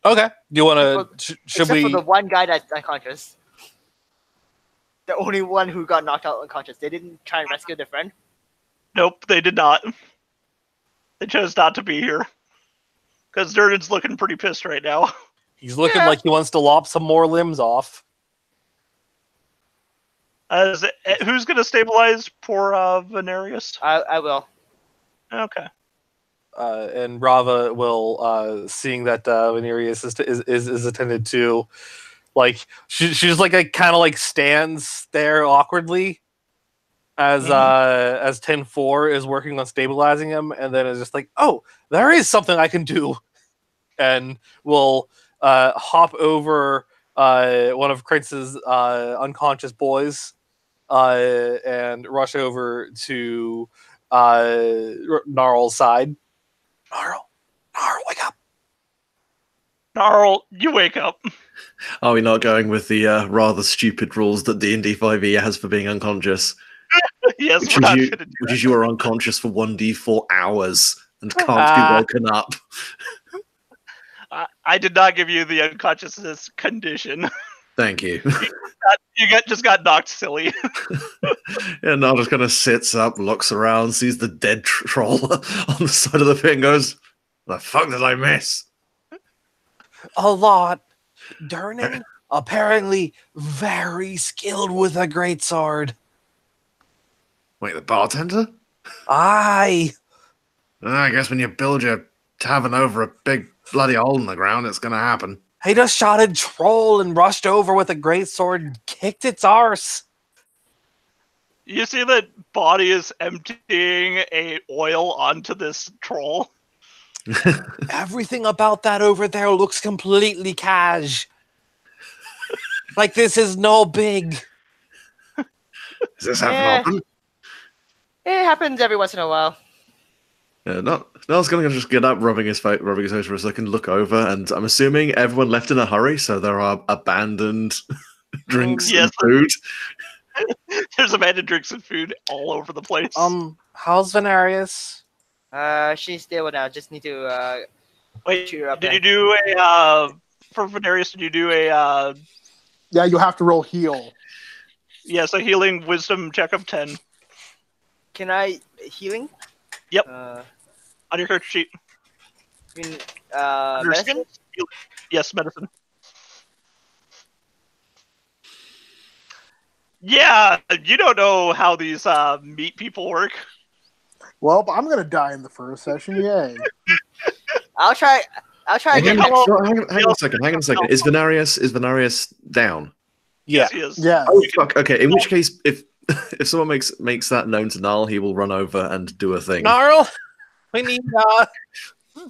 Okay. Do you want to? Should Except we? for the one guy that's unconscious. The only one who got knocked out unconscious. They didn't try and rescue their friend. Nope, they did not. They chose not to be here. Because Durden's looking pretty pissed right now. He's looking Yeah. like he wants to lop some more limbs off. Who's going to stabilize poor Venarius? I will. Okay. And Rava will, seeing that Venerius is attended to, like she just like kind of like stands there awkwardly as 10-4 is working on stabilizing him, and then is just like, oh, there is something I can do, and will hop over one of Kranz's unconscious boys and rush over to Gnarl's side. Gnarl, wake up! Gnarl, you wake up. Are we not going with the rather stupid rules that D&D 5e has for being unconscious? Yes, Which we're not is going to do Which that. is you are unconscious for 1d4 hours and can't be Ah. woken up. I did not give you the unconsciousness condition. Thank you. Just got knocked silly. And Nal just kind of sits up, looks around, sees the dead troll on the side of the pit and goes, the fuck did I miss? A lot. Durnan, apparently very skilled with a greatsword. Wait, the bartender? Aye. I guess when you build your tavern over a big bloody hole in the ground, it's gonna happen. He just shot a troll and rushed over with a greatsword and kicked its arse. You see that body is emptying a oil onto this troll. Everything about that over there looks completely cash. Like this is no big. Does this happen Yeah. often? It happens every once in a while. Yeah, Nal's gonna just get up, rubbing his face for a second, look over, and I'm assuming everyone left in a hurry, so there are abandoned drinks Yes. and food. There's abandoned drinks and food all over the place. How's Venarius? She's stable now. Just need to Wait, cheer up. did you do a for Venarius? Did you do a Yeah, you have to roll heal. yes, a healing wisdom check of 10 Can I healing? Yep. I on your character sheet? mean, Under medicine. skills? Yes, medicine. Yeah, you don't know how these meat people work. Well, I'm gonna die in the first session. Yay! I'll try again. Hang Next. on a second. Is Venarius down? Yeah. Yes, he is. Yeah. Oh fuck. Okay. In which case, if someone makes that known to Nal, he will run over and do a thing. Gnarl, we need Gnarl,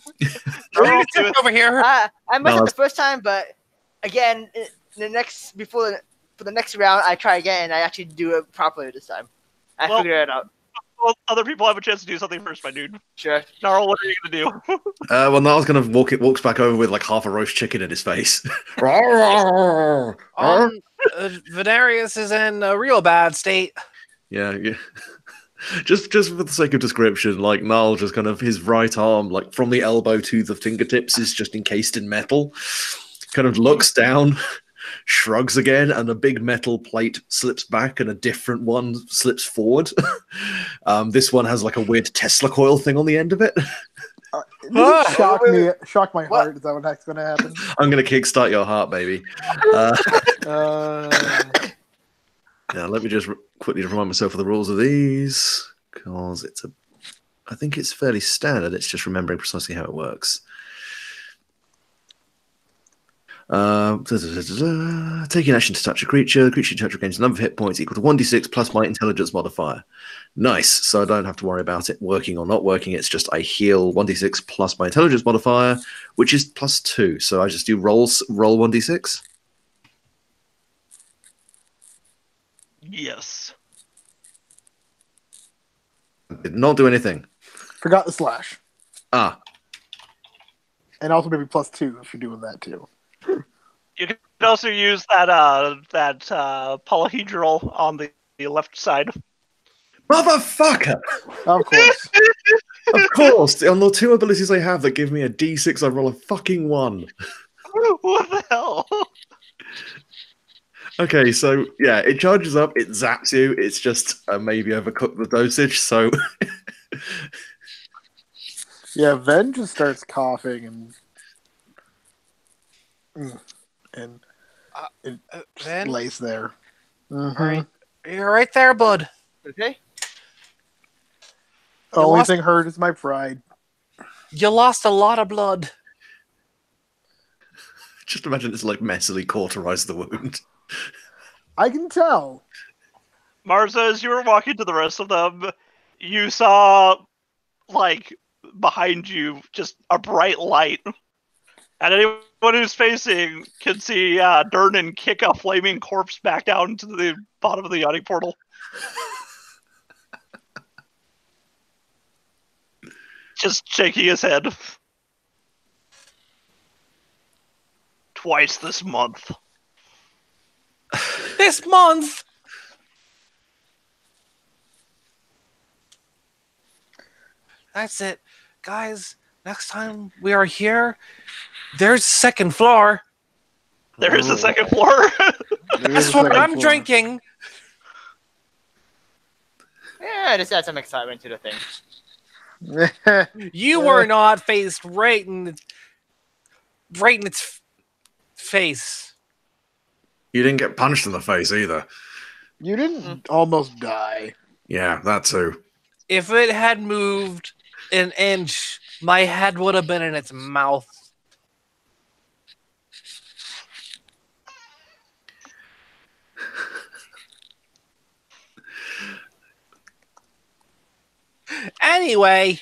do it. over here. I messed No, up the first time, but again, for the next round, I try again and I actually do it properly this time. I Well- figured it out. Well, other people have a chance to do something first, my dude. Sure. Gnarl, what are you gonna do? Well, Nal's gonna walks back over with like half a roast chicken in his face. Venarius is in a real bad state. Yeah. Just for the sake of description, like Nal just kind of his right arm, like from the elbow to the fingertips, is just encased in metal. Kind of looks down, shrugs again, and a big metal plate slips back, and a different one slips forward. This one has like a weird Tesla coil thing on the end of it. It doesn't shock my heart. Is that what's gonna happen? I'm gonna kickstart your heart, baby. Now, let me just quickly remind myself of the rules of these, because I think it's fairly standard. It's just remembering precisely how it works. Taking action to touch a creature. The creature you touch regains a number of hit points equal to 1d6 plus my intelligence modifier. Nice. So I don't have to worry about it working or not working. It's just I heal 1d6 plus my intelligence modifier, which is +2. So I just do roll 1d6. Yes. Did not do anything. Forgot the slash, Ah, and also maybe +2 if you're doing that too. You can also use that polyhedral on the left side. Motherfucker! Of course. Of course, on the 2 abilities I have that give me a d6, I roll a fucking 1. What the hell? Okay, so yeah, it charges up, it zaps you. It's just maybe overcooked the dosage. So Yeah, Ven just starts coughing and it just Ven? lays there. Mhm. Right. You're right there, bud. Okay. The You only lost- thing hurt is my pride. You lost a lot of blood. just imagine it's like messily cauterize the wound. I can tell. Marza, as you were walking to the rest of them, you saw, like, behind you, just a bright light. And anyone who's facing can see Durnan kick a flaming corpse back down into the bottom of the yawning portal. Just shaking his head. Twice this month. This month. That's it, guys. Next time we are here, there's second floor. There is a second floor. That's what I'm drinking. Yeah, just add some excitement to the thing. You were not faced right in its face. You didn't get punched in the face either. You didn't almost die. Yeah, that too. If it had moved an inch, my head would have been in its mouth. Anyway,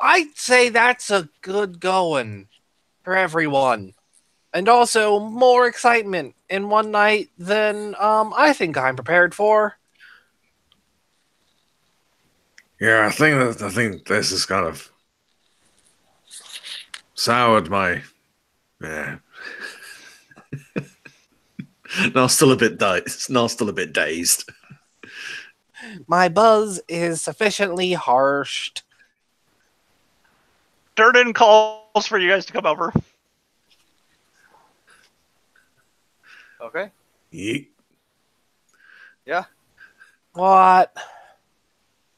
I'd say that's a good going for everyone. And also more excitement in one night than I think I'm prepared for. Yeah, I think this has kind of soured my. Yeah. Now still a bit dazed. Now still a bit dazed. My buzz is sufficiently harshed. Durnan calls for you guys to come over. Okay. Yeet. Yeah. What?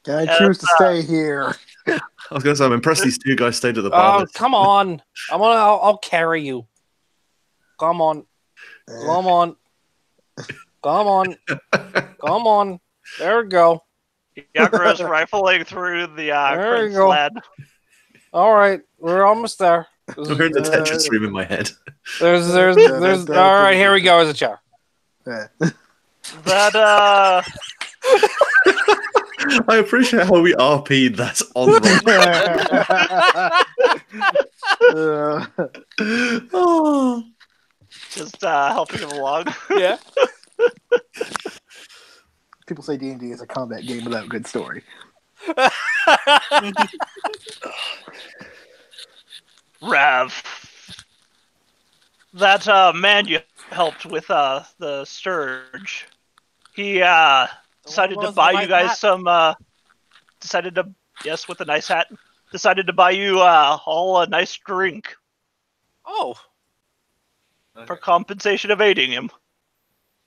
Can I choose to stay here? I was gonna say I'm impressed these 2 guys stayed at the Oh, bar. come on. I'll carry you. Come on. Come on. Come on. Come on. There we go. Yakuro's rifling through the There you credit go. sled. All right, we're almost there. I'm hearing the Tetris stream in my head. There's. All right, here we go. As a chair. That I appreciate how we RP'd that on the. Oh. just helping him along. Yeah. People say D&D is a combat game without a good story. Rav, that man you helped with the Sturge, he decided to buy you guys some. Decided to with a nice hat. Decided to buy you all a nice drink Oh. for compensation of aiding him.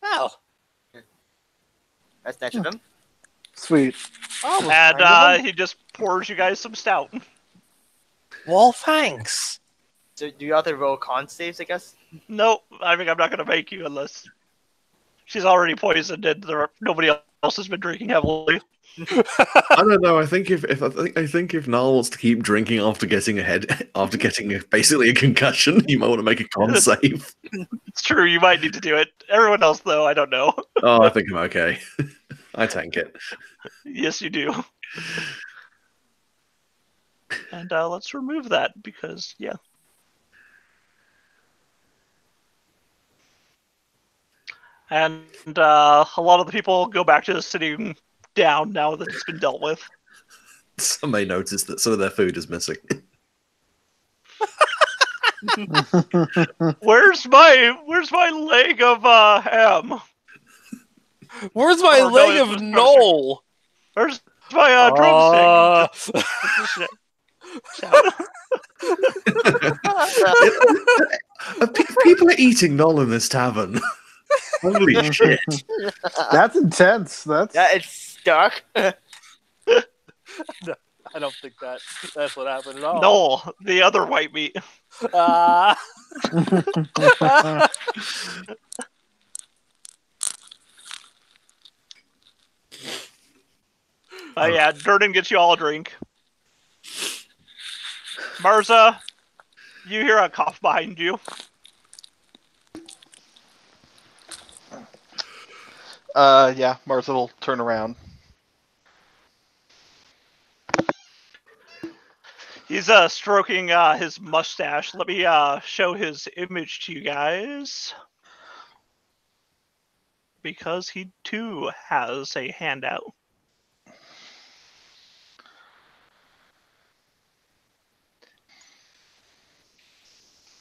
Well. That's nice of him. Sweet. Oh. And he just pours you guys some stout. Well, thanks. So do you have to roll con saves, I guess? Nope, I think I'm not going to make you unless she's already poisoned and nobody else has been drinking heavily. I don't know. I think if Niall wants to keep drinking after getting basically a concussion, you might want to make a con save. It's true, you might need to do it. Everyone else, though, I don't know. Oh, I think I'm okay. I tank it. Yes, you do. And let's remove that because, yeah. And a lot of the people go back to sitting down now that it's been dealt with. Some may notice that some of their food is missing. Where's my leg of ham? Where's my Oh, no, leg it of was Noel? Where's my drumstick? Shout. People are eating Noel in this tavern. Holy shit! That's intense. That's Yeah, it's dark. I don't think that's what happened at all. No, the other white meat. Uh, Yeah, Durden gets you all a drink. Marza, you hear a cough behind you. Yeah, Martha will turn around. He's stroking his mustache. Let me show his image to you guys. Because he too has a handout.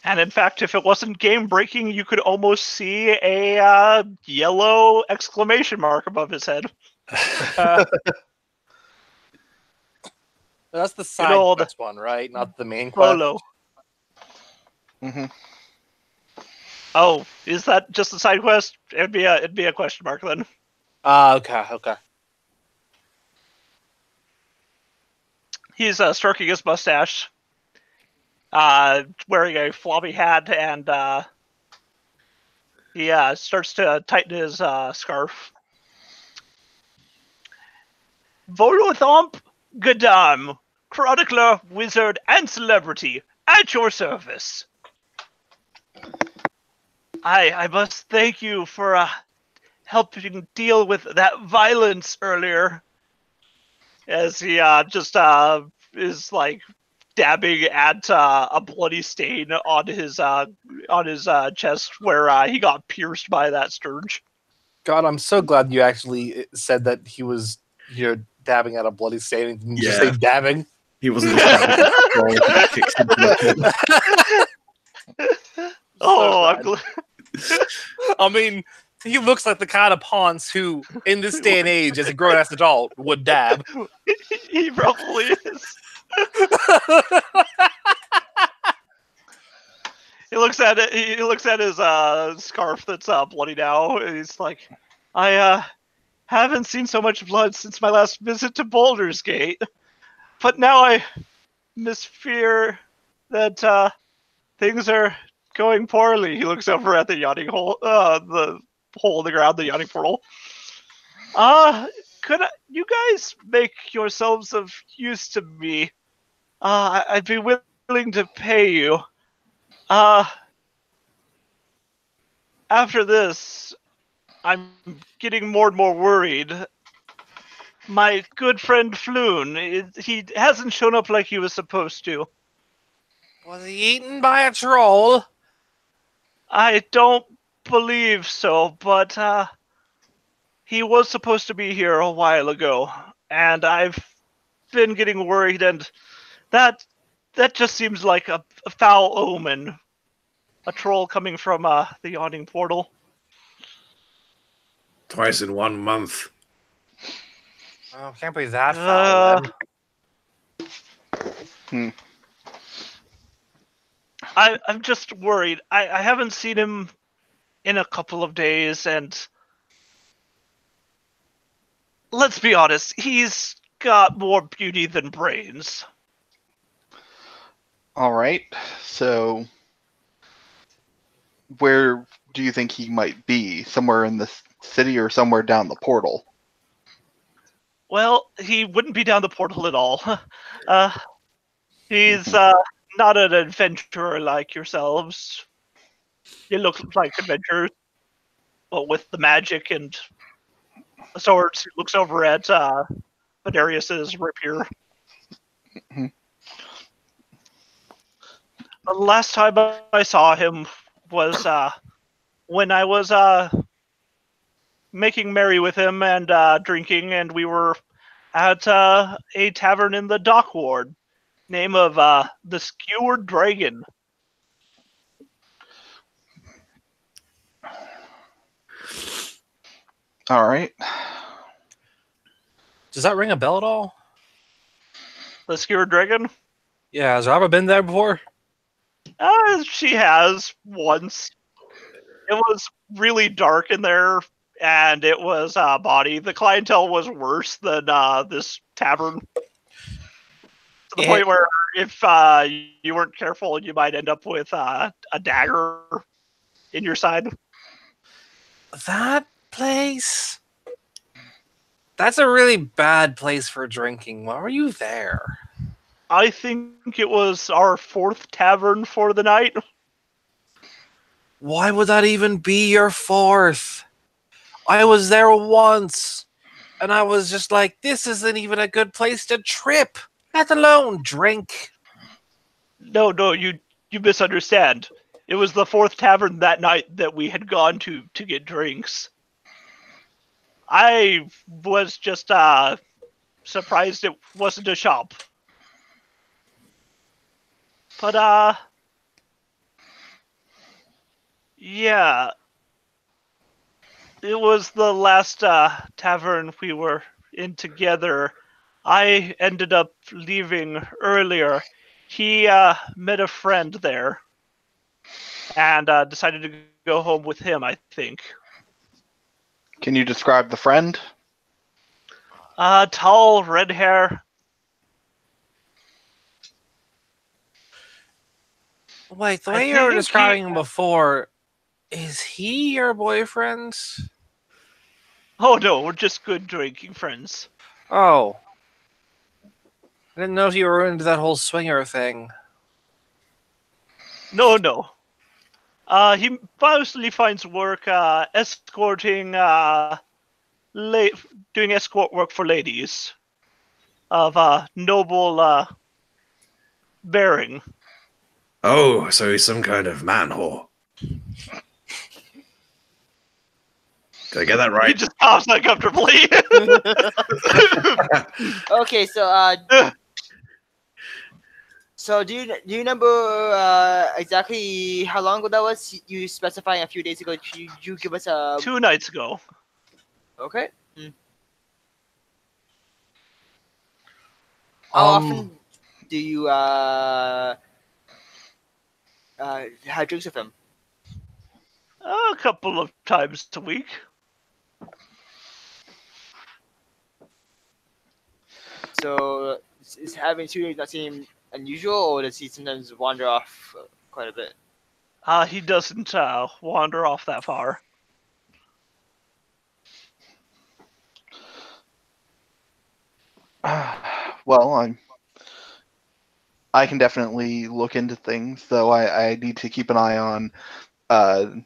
And in fact, if it wasn't game breaking, you could almost see a yellow exclamation mark above his head. that's the side old quest one, right? Not the main quest. Bolo. Mm-hmm. Oh, is that just a side quest? It'd be a question mark then. Okay. He's stroking his mustache, wearing a floppy hat, and he starts to tighten his scarf. Volothomp Gadam, chronicler, wizard, and celebrity, at your service. I must thank you for helping deal with that violence earlier. As he just is like dabbing at a bloody stain on his chest where he got pierced by that scourge. God, I'm so glad you actually said that he was dabbing at a bloody stain and didn't just say Yeah. dabbing. He wasn't just dabbing at the wall, he kicked him to the Oh, I'm glad. glad. I mean, he looks like the kind of Ponce who, in this day and age, as a grown-ass adult, would dab. He probably is. He looks at it. He looks at his scarf that's bloody now. And he's like, I haven't seen so much blood since my last visit to Baldur's Gate, but now I misfear that things are going poorly. He looks over at the yawning hole, the hole in the ground, the yawning portal. You guys make yourselves of use to me? I'd be willing to pay you. After this, I'm getting more and more worried. My good friend Floon, he hasn't shown up like he was supposed to. Was he eaten by a troll? I don't believe so, but he was supposed to be here a while ago, and I've been getting worried, and that just seems like a foul omen. A troll coming from the yawning portal. Twice in 1 month. Oh, can't be that foul. I'm just worried. I haven't seen him in a couple of days, and let's be honest, he's got more beauty than brains. All right. So, where do you think he might be? Somewhere in the city or somewhere down the portal? Well, he wouldn't be down the portal at all. He's not an adventurer like yourselves. You look like adventurers, but with the magic and the swords. He looks over at Venarius's rapier. Mhm. The last time I saw him was when I was making merry with him and drinking, and we were at a tavern in the dock ward. Name of the Skewered Dragon. All right. Does that ring a bell at all? The skewered dragon? Yeah, has Robert been there before? She has once. It was really dark in there, and it was body. The clientele was worse than this tavern. To the point where if you weren't careful, you might end up with a dagger in your side. That place? That's a really bad place for drinking. Why were you there? I think it was our 4th tavern for the night. Why would that even be your 4th? I was there once, and I was just like, this isn't even a good place to trip, let alone drink. No, you misunderstand. It was the 4th tavern that night that we had gone to get drinks. I was just surprised it wasn't a shop. But yeah, it was the last tavern we were in together. I ended up leaving earlier. He met a friend there and decided to go home with him, I think. Can you describe the friend? Tall, red hair. Wait, the I way you were think describing him before, is he your boyfriend? Oh no, we're just good drinking friends. Oh. I didn't know if you were into that whole swinger thing. No. He mostly finds work escorting, doing escort work for ladies of noble bearing. Oh, so he's some kind of man whore. Did I get that He right? just coughs uncomfortably. Okay, so do you remember exactly how long ago that was? You specified a few days ago. You give us a 2 nights ago. okay. How often do you have drinks with him? A couple of times a week. So is having 2 days not seem unusual, or does he sometimes wander off quite a bit? He doesn't wander off that far. Well, I can definitely look into things, though I need to keep an eye on.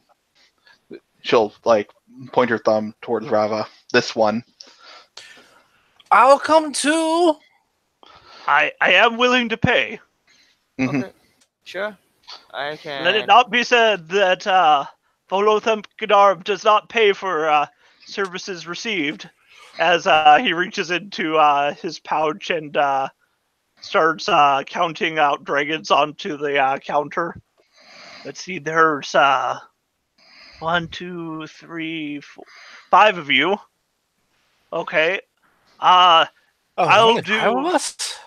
She'll like point her thumb towards Rava. This one. I'll come too. I am willing to pay. Mhm. Okay, sure. I can. Let it not be said that Volothamkadarb does not pay for services received, as he reaches into his pouch and starts counting out dragons onto the counter. Let's see, there's 1, 2, 3, 4, 5 of you. Okay. Oh, there's I'll only 5 of do. us?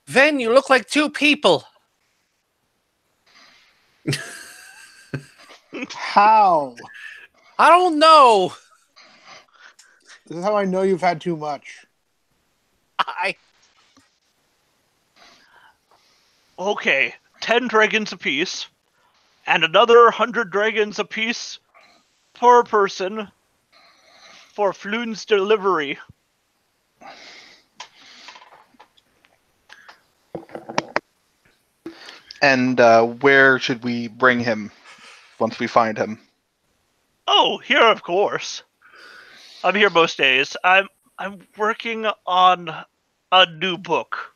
Ven, you look like 2 people. How? I don't know. This is how I know you've had too much. Okay, 10 dragons apiece, and another 100 dragons apiece per person for Floon's delivery. And where should we bring him once we find him? Oh, here, of course. I'm here most days. I'm working on a new book.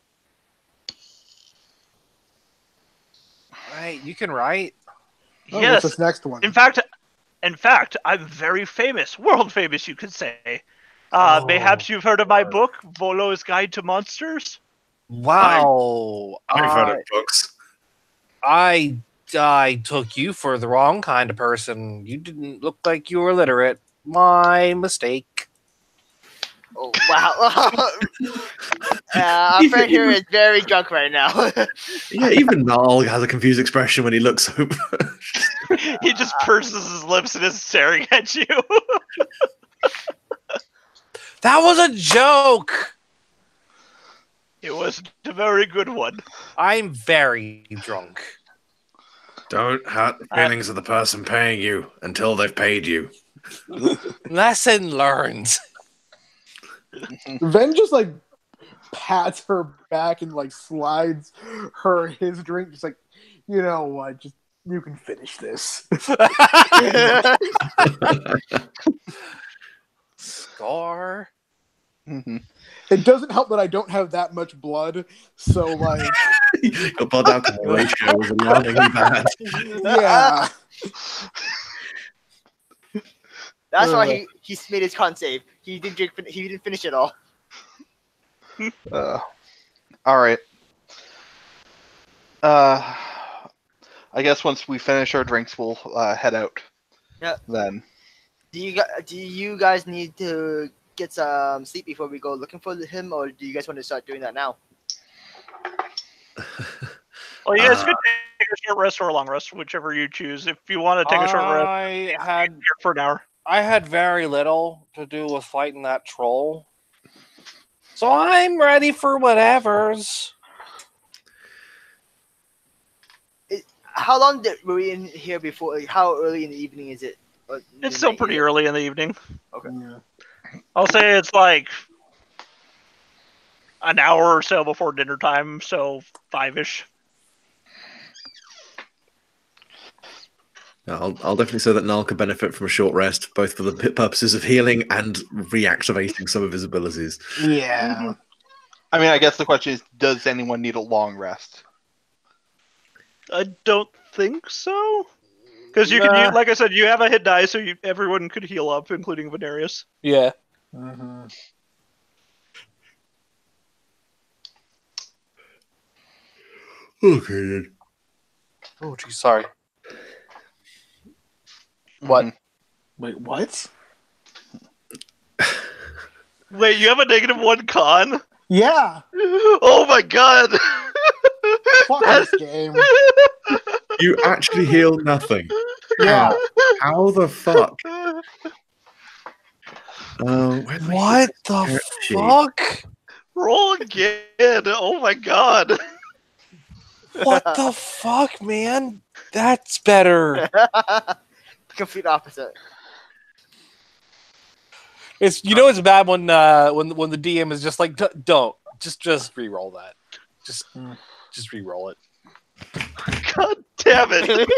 Right, you can write. Oh, Yes. what's this next one? In fact, I'm very famous, world famous, you could say. Oh. Mayhaps you've heard of my book, Volo's Guide to Monsters. Wow. I've heard of books. I I took you for the wrong kind of person. You didn't look like you were literate. My mistake. Oh, wow. Our friend here is very drunk right now. Yeah, even Niall has a confused expression when he looks over. He just purses his lips and is staring at you. That was a joke. It was a very good one. I'm very drunk. Don't hurt the feelings of the person paying you until they've paid you. Lesson learned. Ven just like pats her back and like slides her his drink. Just like, you know what? Just you can finish this. Scar. Mm-hmm. It doesn't help that I don't have that much blood, so like, Your blood alcohol ratio is alarmingly bad. yeah. That's why he made his con save. He didn't drink. He didn't finish it all. All right. I guess once we finish our drinks, we'll head out. Yeah. Then. Do you guys need to get some sleep before we go looking for him, or do you guys want to start doing that now? Well, you guys could take a short rest or a long rest, whichever you choose. If you want to take a short rest, here for an hour. I had very little to do with fighting that troll, so I'm ready for whatever's. How long were we in here before? How early in the evening is it? It's still pretty early in the evening. Okay. Yeah. I'll say it's like an hour or so before dinner time, so 5-ish. I'll definitely say that Niall could benefit from a short rest, both for the purposes of healing and reactivating some of his abilities. Yeah. I mean, I guess the question is, does anyone need a long rest? I don't think so. Because you can, like I said, you have a hit die, so everyone could heal up, including Venarius. Yeah. Mm-hmm. Okay, then. Oh, geez, sorry. What? Mhm. Wait, what? Wait, you have a -1 con? Yeah. Oh my god! Fuck this game. You actually heal nothing. Yeah. How the fuck? What the fuck? Roll again! Oh my god! What the fuck, man? That's better. Complete opposite. It's it's bad when the DM is just like don't just re-roll that. Just re-roll it. God damn it!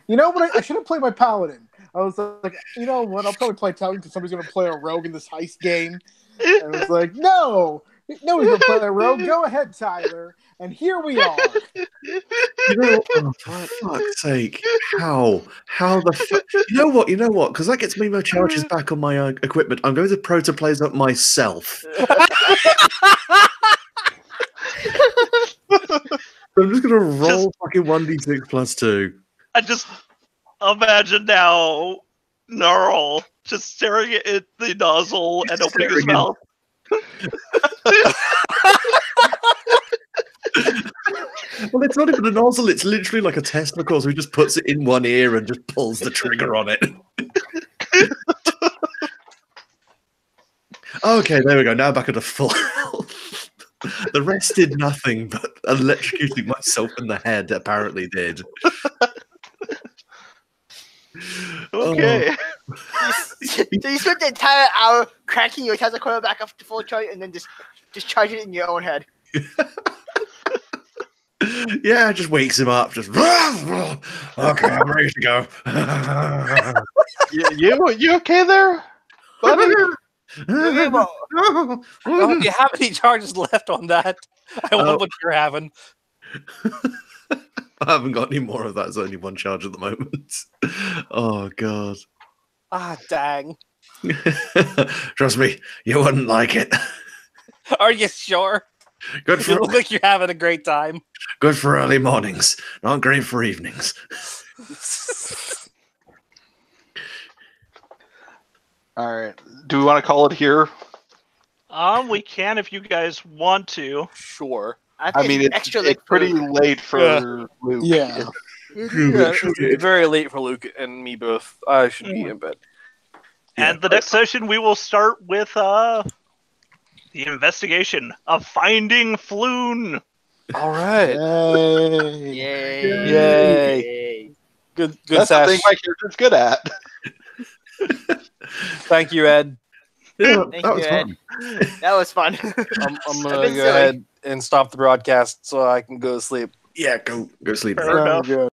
You know what? I should have played my paladin. I was like, you know what? I'll probably play paladin because somebody's going to play a rogue in this heist game. And I was like, no, he's going to play a rogue. Go ahead, Tyler. And here we are. You know, oh, for fuck's sake. How the fuck? You know what? Because that gets me my charges back on my equipment. I'm going to protoplays up myself. I'm just going to roll fucking 1d6 plus 2. I just imagine now Gnarl just staring at the nozzle and opening his mouth. Well, it's not even a nozzle, it's literally like a testicle, so he just puts it in one ear and just pulls the trigger on it. Okay, there we go. Now back at a full health. The rest did nothing, but electrocuting myself in the head apparently did. Okay. So you spent the entire hour cranking your Tesla coil back up to full charge and then just charge it in your own head. Yeah, it just wakes him up. Just okay, I'm ready to go. You okay there, buddy? Oh, do you have any charges left on that? I wonder what you're having. I haven't got any more of that. There's only one charge at the moment. Oh god. Ah, dang. Trust me, you wouldn't like it. Are you sure? Good You for look like you're having a great time. good for early mornings, not great for evenings. All right. Do we want to call it here? We can if you guys want to. Sure. I I think mean, it's extra late it's for pretty Luke. late for Luke. Yeah. Yeah, it's very late for Luke and me both. I should be in bed. Yeah. And the next session, we will start with the investigation of finding Floon. All right. Yay. Yay! Yay. Good That's the Sash. thing my character's good at. Thank you, Ed. Yeah, Thank that you, was Ed. fun. That was fun. I'm I've gonna been go silly. ahead and stop the broadcast so I can go to sleep. Yeah, go sleep. Fair mate. enough. Sounds good.